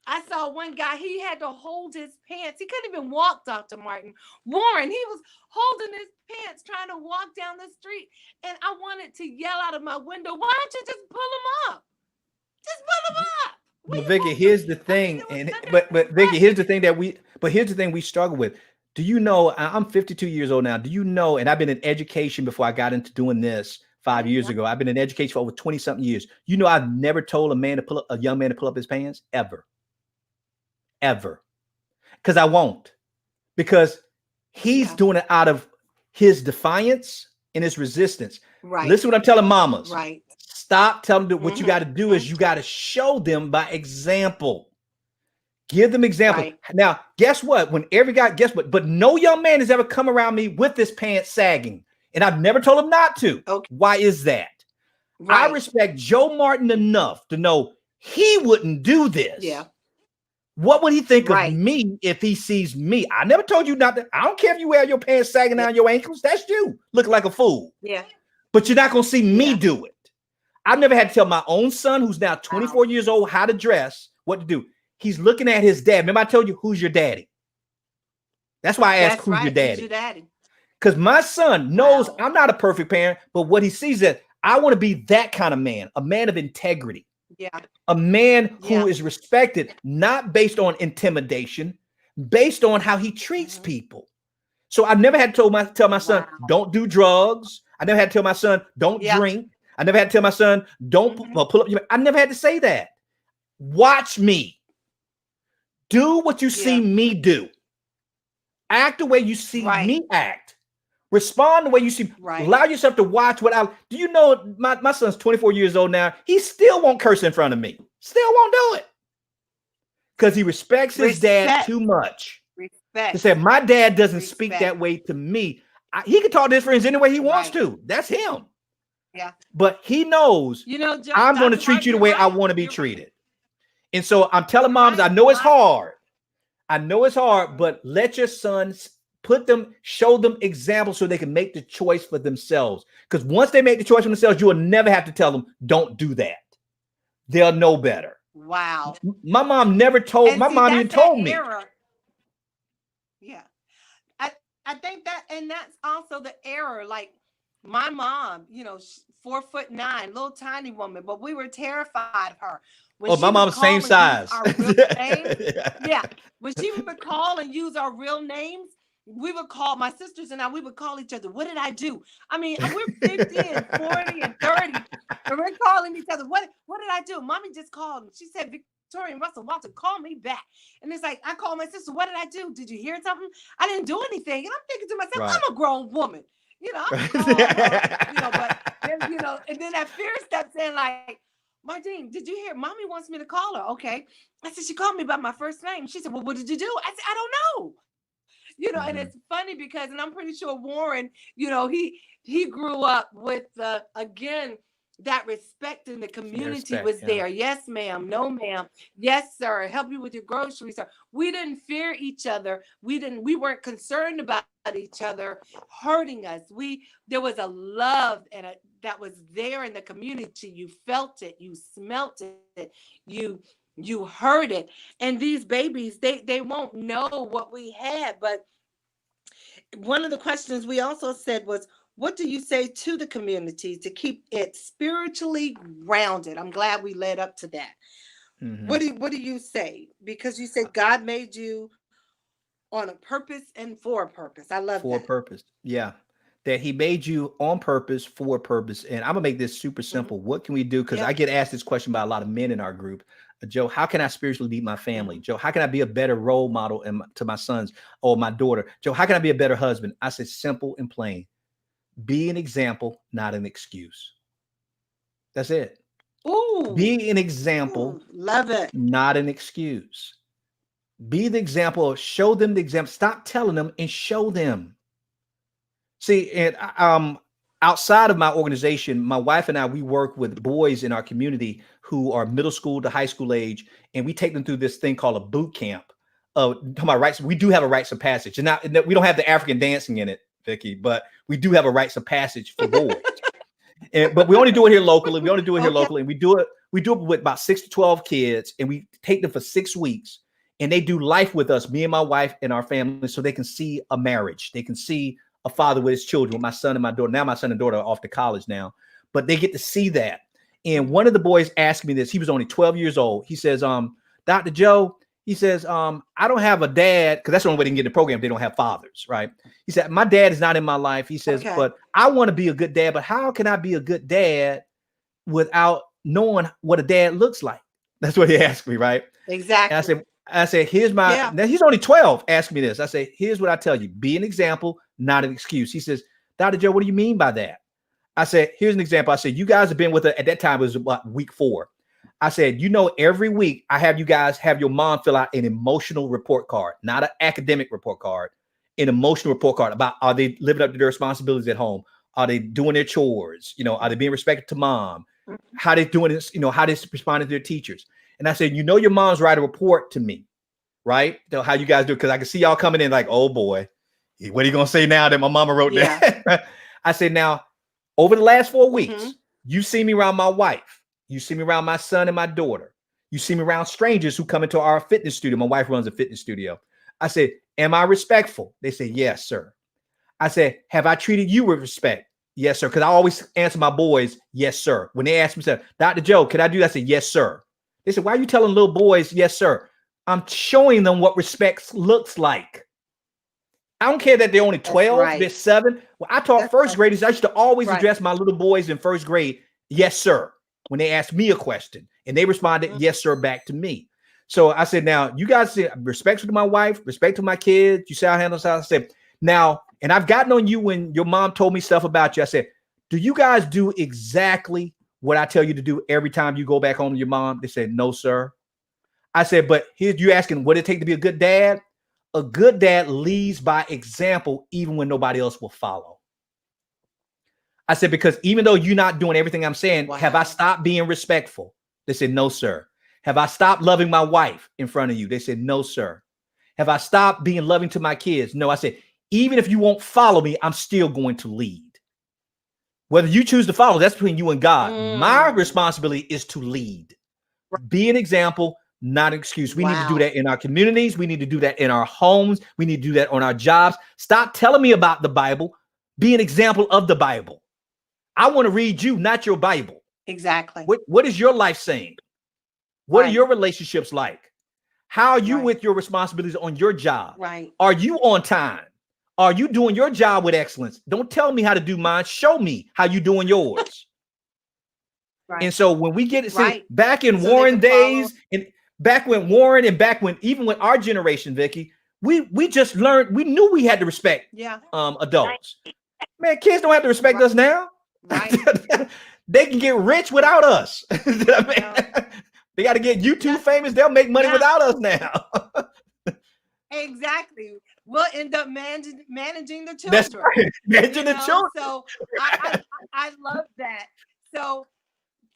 I saw one guy, he had to hold his pants. He couldn't even walk, Dr. Martin. Warren, he was holding his pants trying to walk down the street. And I wanted to yell out of my window, why don't you just pull him up? Just pull him up. But Vicky, here's the thing. But Vicky, here's the thing we struggle with. Do you know, I'm 52 years old now. Do you know, and I've been in education before I got into doing this 5 years ago. I've been in education for over 20 something years. You know, I've never told a young man to pull up his pants ever. Because I won't, because he's doing it out of his defiance and his resistance. Right. Listen to what I'm telling mamas. Right. Stop telling them what you got to do is you got to show them by example. Give them example. Right. Now, guess what? But no young man has ever come around me with this pants sagging. And I've never told him not to. Okay. Why is that? Right. I respect Joe Martin enough to know he wouldn't do this. Yeah. What would he think of me if he sees me? I never told you not to. I don't care if you wear your pants sagging down your ankles. That's you looking like a fool. Yeah. But you're not going to see me do it. I've never had to tell my own son, who's now 24 years old, how to dress, what to do. He's looking at his dad. Remember I told you, who's your daddy? That's why I asked, who's your daddy? Who's your daddy? Because my son knows I'm not a perfect parent, but what he sees is that I want to be that kind of man, a man of integrity. Yeah. A man who is respected, not based on intimidation, based on how he treats people. So I never had to tell my son, don't do drugs. I never had to tell my son, don't drink. I never had to tell my son, don't pull up. I never had to say that. Watch me. Do what you see me do. Act the way you see me act. Respond the way you see. Allow yourself to watch what I do. You know, my son's 24 years old now. He still won't curse in front of me. Still won't do it. Because he respects his dad too much. He said, my dad doesn't speak that way to me. He can talk to his friends any way he wants to. That's him. Yeah. But he knows, you know, I'm going to treat you the way I want to be treated. And so I'm telling moms, I know it's hard. But let your sons show them examples so they can make the choice for themselves. Because once they make the choice for themselves, you will never have to tell them, don't do that. They'll know better. Wow. My mom never told, my mom even told me. Yeah. I think that, and that's also the error. Like my mom, you know, 4'9", little tiny woman, but we were terrified of her. My mom's same size. Yeah. When she would call and use our real names, we would call, my sisters and I, we would call each other, what did I do? I mean, we're 50 and 40 and 30, and we're calling each other, what did I do? Mommy just called, and she said, Victorianne Russell Walton, call me back. And it's like, I called my sister, what did I do? Did you hear something? I didn't do anything. And I'm thinking to myself, I'm a grown woman. You know, I'm you know, but then, you know, and then that fear steps in like, Martine, did you hear? Mommy wants me to call her. Okay. I said, she called me by my first name. She said, well, what did you do? I said, I don't know. You know, and it's funny because, and I'm pretty sure Warren, you know, he grew up with, again, that respect in the community was there. Yes, ma'am. No, ma'am. Yes, sir. Help you with your groceries, sir. We didn't fear each other. We weren't concerned about each other hurting us. There was a love that was there in the community. You felt it. You smelt it. You heard it. And these babies, they won't know what we had. But one of the questions we also said was, what do you say to the community to keep it spiritually grounded? I'm glad we led up to that. Mm-hmm. What do you say? Because you said God made you on a purpose and for a purpose. I love For a that. purpose. Yeah. That he made you on purpose for a purpose. And I'm gonna make this super Mm-hmm. simple. What can we do? Because Yeah. I get asked this question by a lot of men in our group. Joe, how can I spiritually lead my family? Mm-hmm. Joe, how can I be a better role model to my sons or my daughter? Joe, how can I be a better husband? I said simple and plain. Be an example, not an excuse. That's it. Ooh. Be an example, Ooh, love it. not an excuse. Be the example. Show them the example. Stop telling them and show them. See, and outside of my organization, my wife and I, we work with boys in our community who are middle school to high school age, and we take them through this thing called a boot camp. Talking about rites, we do have a rites of passage, and now we don't have the African dancing in it, Vicky, but we do have a rites of passage for boys. But we only do it here locally. We only do it here Okay. locally, and we do it with about 6 to 12 kids, and we take them for 6 weeks, and they do life with us, me and my wife and our family, so they can see a marriage. They can see a father with his children, with my son and my daughter. Now my son and daughter are off to college now, but they get to see that. And one of the boys asked me this. He was only 12 years old. He says, Dr. Joe, he says, I don't have a dad, because that's the only way they can get in the program if they don't have fathers, right? He said, my dad is not in my life. He says, Okay. but I want to be a good dad, but how can I be a good dad without knowing what a dad looks like? That's what he asked me, right? Exactly. And I said, here's my, now he's only 12, ask me this. I say, here's what I tell you, be an example, not an excuse. He says, Dr. Joe, what do you mean by that? I said, here's an example. I said, you guys have been with her, at that time it was about week 4. I said, every week I have you guys have your mom fill out an emotional report card, not an academic report card, an emotional report card about, are they living up to their responsibilities at home? Are they doing their chores? Are they being respectful to mom? How they doing this? How they responding to their teachers? And I said, your mom's write a report to me, right? How you guys do? Because I can see y'all coming in like, oh boy, what are you gonna say now that my mama wrote that? I said, now, over the last 4 weeks, you see me around my wife. You see me around my son and my daughter. You see me around strangers who come into our fitness studio. My wife runs a fitness studio. I said, am I respectful? They say, yes, sir. I said, have I treated you with respect? Yes, sir. Because I always answer my boys, yes, sir. When they ask me, Dr. Joe, can I do that? I said, yes, sir. They said, why are you telling little boys, yes, sir? I'm showing them what respect looks like. I don't care that they're only 12, they're 7. Well, I taught first graders. I used to always address my little boys in first grade, yes, sir, when they asked me a question, and they responded, yes, sir, back to me. So I said, now, you guys say respect to my wife, respect to my kids. You say I handle this. I said, now, and I've gotten on you when your mom told me stuff about you. I said, do you guys do exactly what I tell you to do every time you go back home to your mom? They said, no, sir. I said, but here's you asking, what it take to be a good dad? A good dad leads by example, even when nobody else will follow. I said, because even though you're not doing everything I'm saying, have I stopped being respectful? They said, no, sir. Have I stopped loving my wife in front of you? They said, no, sir. Have I stopped being loving to my kids? No, I said, even if you won't follow me, I'm still going to lead. Whether you choose to follow, that's between you and God. My responsibility is to lead. Be an example, not an excuse. We need to do that in our communities. We need to do that in our homes. We need to do that on our jobs. Stop telling me about the Bible. Be an example of the Bible. I want to read you, not your Bible. Exactly. What is your life saying? What are your relationships like? How are you with your responsibilities on your job? Right. Are you on time? Are you doing your job with excellence? Don't tell me how to do mine. Show me how you doing yours. Right. And so when we get it, back in Warren days, and back when Warren, and back when even with our generation, Vicky, we just learned, we knew we had to respect adults. Man, kids don't have to respect us now. Right. They can get rich without us. They got to get YouTube famous. They'll make money without us now. Exactly. We'll end up managing the children. That's right. Managing the children. So I love that. So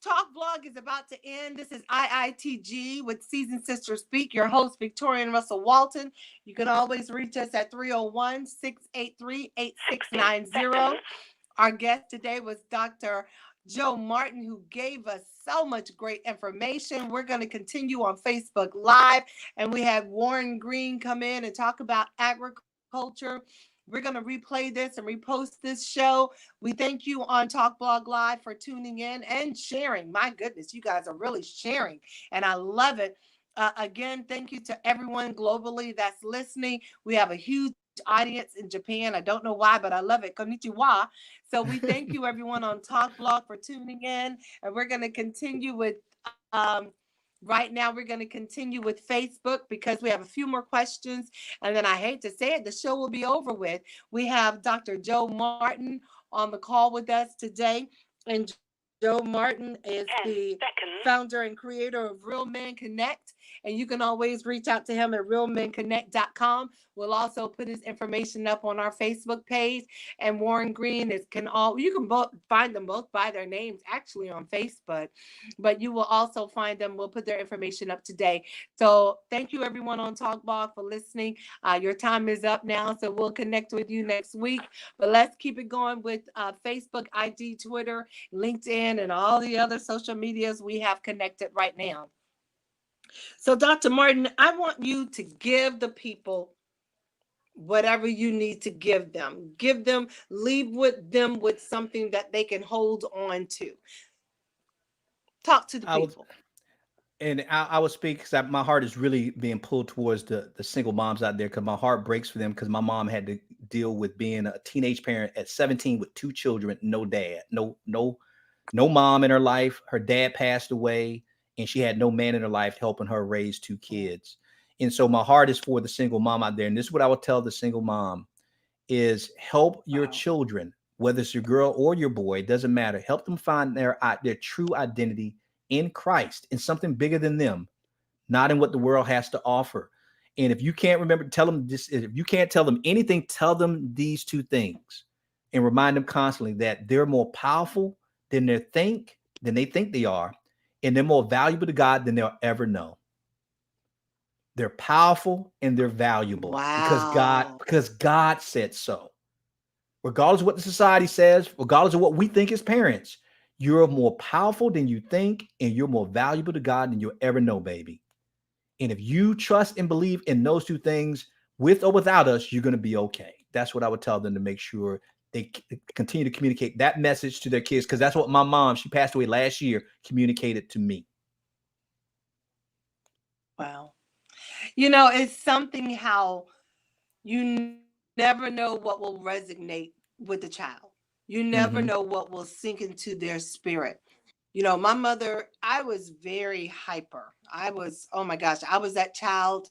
Talk Vlog is about to end. This is IITG with Seasoned Sister Speak, your host, Victorianne Russell Walton. You can always reach us at 301-683-8690. Our guest today was Dr. Joe Martin, who gave us so much great information. We're going to continue on Facebook Live, and we had Warren Green come in and talk about agriculture. We're going to replay this and repost this show. We thank you on Talk Blog Live for tuning in and sharing. My goodness, you guys are really sharing, and I love it. Again, thank you to everyone globally that's listening. We have a huge audience in Japan. I don't know why, but I love it. Konnichiwa. So we thank you, everyone on Talk Blog, for tuning in, and we're going to continue with. Right now, we're going to continue with Facebook because we have a few more questions. And then I hate to say it, the show will be over with. We have Dr. Joe Martin on the call with us today. And Joe Martin is the founder and creator of Real Men Connect. And you can always reach out to him at realmenconnect.com. We'll also put his information up on our Facebook page. And Warren Green you can both find them both by their names actually on Facebook. But you will also find them. We'll put their information up today. So thank you everyone on TalkBlog for listening. Your time is up now, so we'll connect with you next week. But let's keep it going with Facebook, IG, Twitter, LinkedIn, and all the other social medias we have connected right now. So Dr. Martin, I want you to give the people whatever you need to give them. Leave with them with something that they can hold on to. Talk to the people. I would speak because my heart is really being pulled towards the single moms out there, because my heart breaks for them, because my mom had to deal with being a teenage parent at 17 with 2 children, no dad, no mom in her life. Her dad passed away, and she had no man in her life helping her raise 2 kids. And so my heart is for the single mom out there. And this is what I would tell the single mom is help your children, whether it's your girl or your boy, it doesn't matter. Help them find their true identity in Christ, in something bigger than them, not in what the world has to offer. And if you can't remember, tell them this. If you can't tell them anything, tell them these 2 things and remind them constantly that they're more powerful than they think they are. And they're more valuable to God than they'll ever know. They're powerful and they're valuable. Wow. because God said so. Regardless of what the society says, regardless of what we think as parents, you're more powerful than you think, and you're more valuable to God than you'll ever know, baby. And if you trust and believe in those 2 things, with or without us, you're going to be okay. That's what I would tell them, to make sure they continue to communicate that message to their kids, because that's what my mom, she passed away last year, communicated to me. Wow. It's something how you never know what will resonate with the child. You never know what will sink into their spirit. My mother, I was very hyper. Oh my gosh, I was that child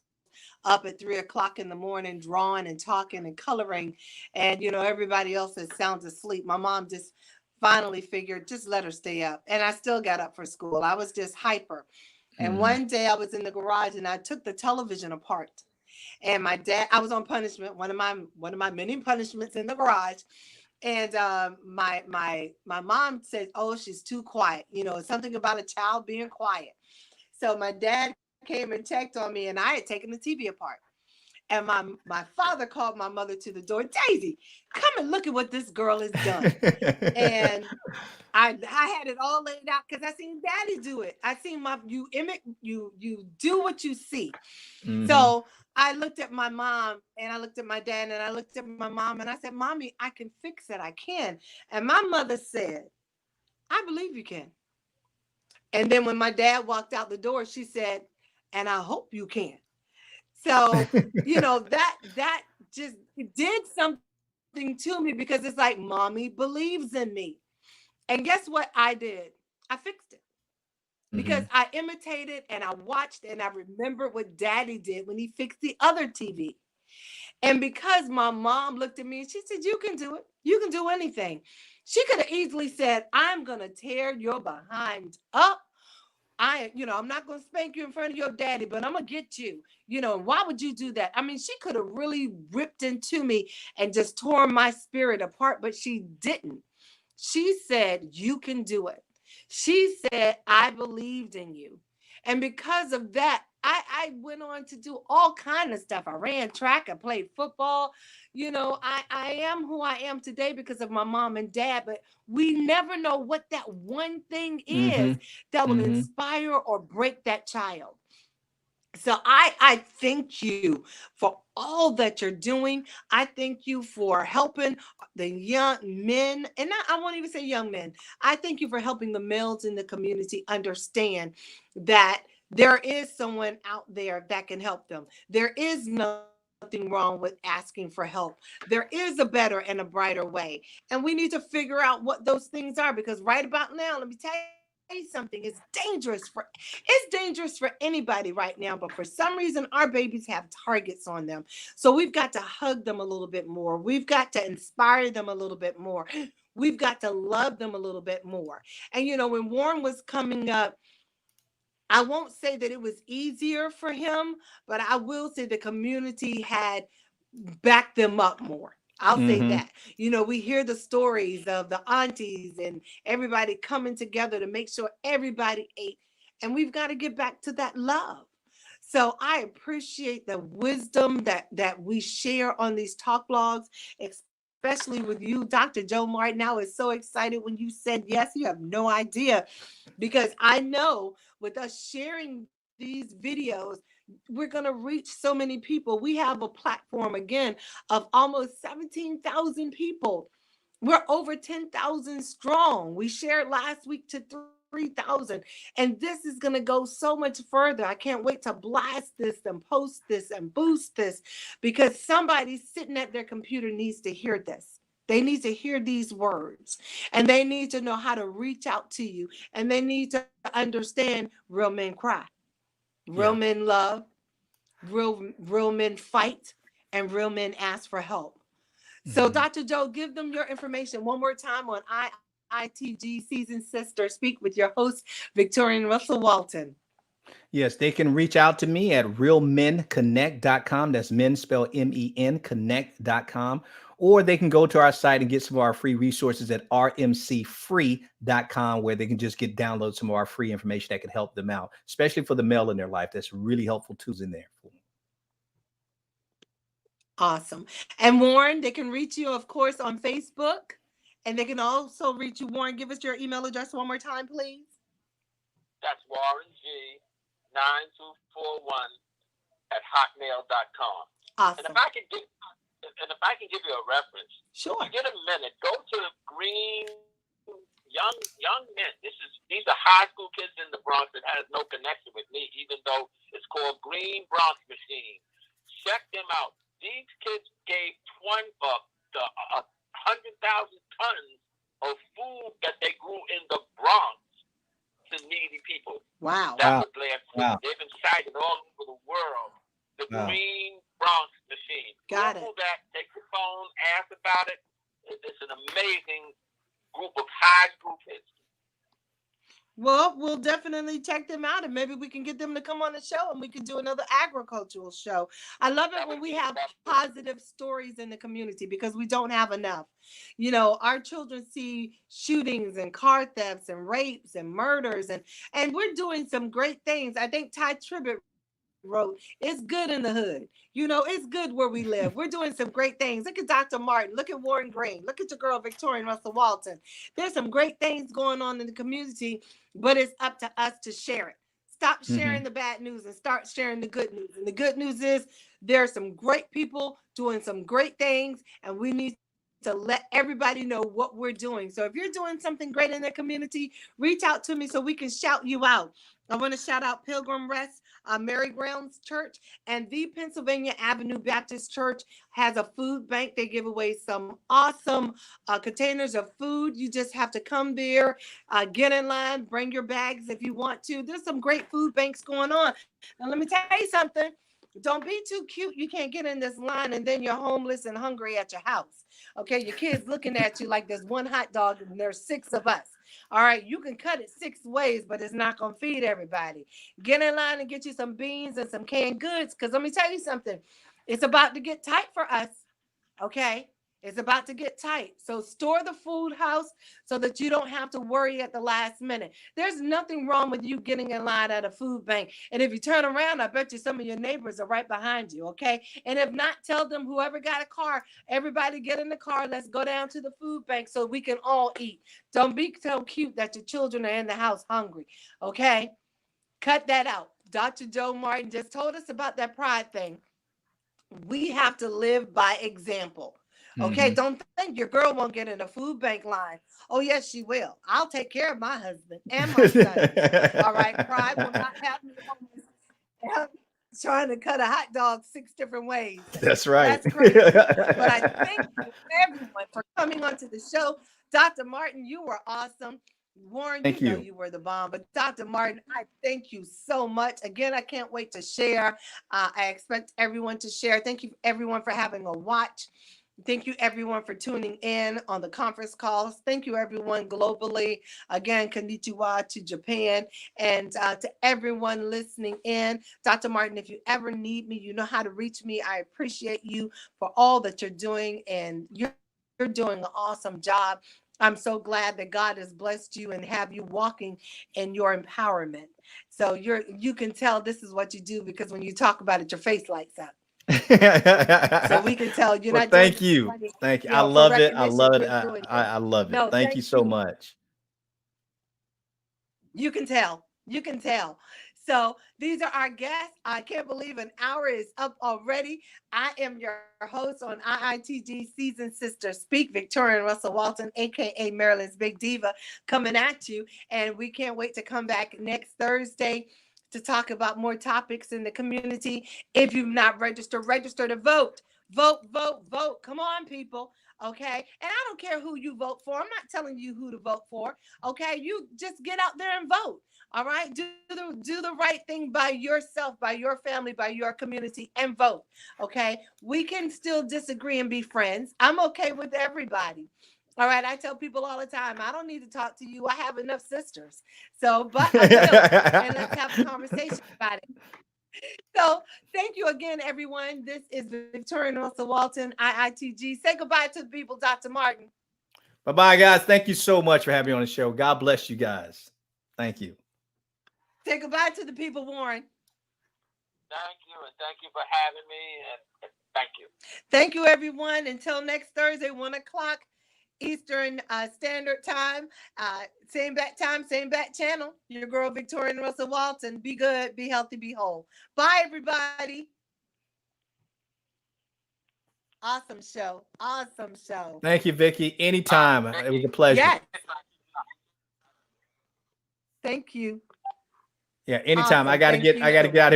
up at 3:00 in the morning, drawing and talking and coloring. And, everybody else is sound asleep. My mom just finally figured, just let her stay up. And I still got up for school. I was just hyper. And one day I was in the garage and I took the television apart. And my dad, I was on punishment, one of my many punishments in the garage. And my mom said, "Oh, she's too quiet." Something about a child being quiet. So my dad came and checked on me, and I had taken the TV apart. And my father called my mother to the door. "Daisy, come and look at what this girl has done." And I had it all laid out because I seen Daddy do it. I seen you do what you see. So I looked at my mom and I looked at my dad and I looked at my mom and I said, "Mommy, I can fix it. I can." And my mother said, "I believe you can." And then when my dad walked out the door, she said, "And I hope you can." So, that just did something to me, because it's like, Mommy believes in me. And guess what I did? I fixed it. Because I imitated and I watched and I remembered what Daddy did when he fixed the other TV. And because my mom looked at me and she said, "You can do it. You can do anything." She could have easily said, "I'm going to tear your behind up. I'm not going to spank you in front of your daddy, but I'm going to get you. Why would you do that?" I mean, she could have really ripped into me and just tore my spirit apart, but she didn't. She said, "You can do it." She said, "I believed in you." And because of that, I went on to do all kinds of stuff. I ran track, I played football. I am who I am today because of my mom and dad, but we never know what that one thing is that will inspire or break that child. So I thank you for all that you're doing. I thank you for helping the young men, and I won't even say young men. I thank you for helping the males in the community understand that there is someone out there that can help them. There is nothing wrong with asking for help. There is a better and a brighter way. And we need to figure out what those things are, because right about now, let me tell you something, it's dangerous for anybody right now, but for some reason our babies have targets on them. So we've got to hug them a little bit more. We've got to inspire them a little bit more. We've got to love them a little bit more. And when Warren was coming up, I won't say that it was easier for him, but I will say the community had backed them up more. I'll say that. We hear the stories of the aunties and everybody coming together to make sure everybody ate. And we've got to get back to that love. So I appreciate the wisdom that we share on these talk blogs, especially with you. Dr. Joe Martin, I was so excited when you said yes. You have no idea, because I know with us sharing these videos, we're going to reach so many people. We have a platform again of almost 17,000 people. We're over 10,000 strong. We shared last week to 3,000. And this is going to go so much further. I can't wait to blast this and post this and boost this, because somebody sitting at their computer needs to hear this. They need to hear these words, and they need to know how to reach out to you, and they need to understand real men cry, real men love, real men fight, and real men ask for help. So, Dr. Joe, give them your information one more time on IITG Season Sister Speak with your host, Victorianne Russell Walton. Yes, they can reach out to me at realmenconnect.com. That's men spelled MEN connect.com. Or they can go to our site and get some of our free resources at rmcfree.com, where they can just download some of our free information that can help them out, especially for the male in their life. That's really helpful tools in there for them. Awesome. And Warren, they can reach you, of course, on Facebook. And they can also reach you. Warren, give us your email address one more time, please. That's Warren G 9241@hotmail.com. Awesome. And if I can give you a reference, sure. If you get a minute, go to Green Young Men. These are high school kids in the Bronx that has no connection with me, even though it's called Green Bronx Machine. Check them out. These kids gave 100,000 tons of food that they grew in the Bronx to needy people. Wow. That was last week. Wow. They've been cited all over the world. The Green Bronx Machine. Got Google it. that. Take your phone. Ask about it. It's an amazing group of high school kids. Well, we'll definitely check them out, and maybe we can get them to come on the show, and we can do another agricultural show. I love it when we have positive stories in the community, because we don't have enough. Our children see shootings and car thefts and rapes and murders, and we're doing some great things. I think Ty Tribbett wrote, "It's good in the hood. It's good where we live. We're doing some great things." Look at Dr. Martin. Look at Warren Green. Look at your girl, Victorianne Russell Walton. There's some great things going on in the community, but it's up to us to share it. Stop sharing the bad news and start sharing the good news. And the good news is there are some great people doing some great things, and we need to let everybody know what we're doing. So if you're doing something great in the community, reach out to me so we can shout you out. I want to shout out Pilgrim Rest, Mary Brown's Church, and the Pennsylvania Avenue Baptist Church has a food bank. They give away some awesome containers of food. You just have to come there, get in line, bring your bags if you want to. There's some great food banks going on. Now, let me tell you something. Don't be too cute. You can't get in this line and then you're homeless and hungry at your house. Okay, your kids looking at you like there's one hot dog and there's 6 of us. All right, you can cut it 6 ways, but it's not going to feed everybody. Get in line and get you some beans and some canned goods, because let me tell you something. It's about to get tight for us, okay? It's about to get tight. So store the food house so that you don't have to worry at the last minute. There's nothing wrong with you getting in line at a food bank. And if you turn around, I bet you some of your neighbors are right behind you, okay? And if not, tell them, whoever got a car, everybody get in the car. Let's go down to the food bank so we can all eat. Don't be so cute that your children are in the house hungry, okay? Cut that out. Dr. Joe Martin just told us about that pride thing. We have to live by example. Okay, don't think your girl won't get in a food bank line. Oh, yes, she will. I'll take care of my husband and my son. All right, pride will not have me trying to cut a hot dog 6 different ways. That's right. That's crazy. But I thank everyone for coming onto the show. Dr. Martin, you were awesome. Warren, you know you were the bomb. But Dr. Martin, I thank you so much. Again, I can't wait to share. I expect everyone to share. Thank you, everyone, for having a watch. Thank you, everyone, for tuning in on the conference calls. Thank you, everyone, globally. Again, konnichiwa to Japan, and to everyone listening in. Dr. Martin, if you ever need me, you know how to reach me. I appreciate you for all that you're doing, and you're doing an awesome job. I'm so glad that God has blessed you and have you walking in your empowerment. So you can tell this is what you do, because when you talk about it, your face lights up. So we can tell you're not. Thank you. Thank you. I love it. I love it. I love it. No, thank you so much. You can tell. You can tell. So these are our guests. I can't believe an hour is up already. I am your host on IITG Season Sister Speak, Victorianne Russell Walton, aka Maryland's Big Diva, coming at you. And we can't wait to come back next Thursday to talk about more topics in the community. If you've not registered, register to vote. Vote, vote, vote. Come on, people. Okay. And I don't care who you vote for. I'm not telling you who to vote for. Okay. You just get out there and vote. All right. Do the right thing by yourself, by your family, by your community, and vote. Okay. We can still disagree and be friends. I'm okay with everybody. All right. I tell people all the time, I don't need to talk to you. I have enough sisters. So, but I will. And let's have a conversation about it. So thank you again, everyone. This is Victorianne Russell Walton, IITG. Say goodbye to the people, Dr. Martin. Bye-bye, guys. Thank you so much for having me on the show. God bless you guys. Thank you. Say goodbye to the people, Warren. Thank you, and thank you for having me, and thank you. Thank you, everyone. Until next Thursday, 1 o'clock Eastern Standard Time. Same bat time, same bat channel. Your girl, Victorianne Russell Walton. Be good, be healthy, be whole. Bye, everybody. Awesome show. Awesome show. Thank you, Vicki. Anytime. It was a pleasure. Yes. Thank you. Yeah, anytime. Awesome. I gotta get out of here.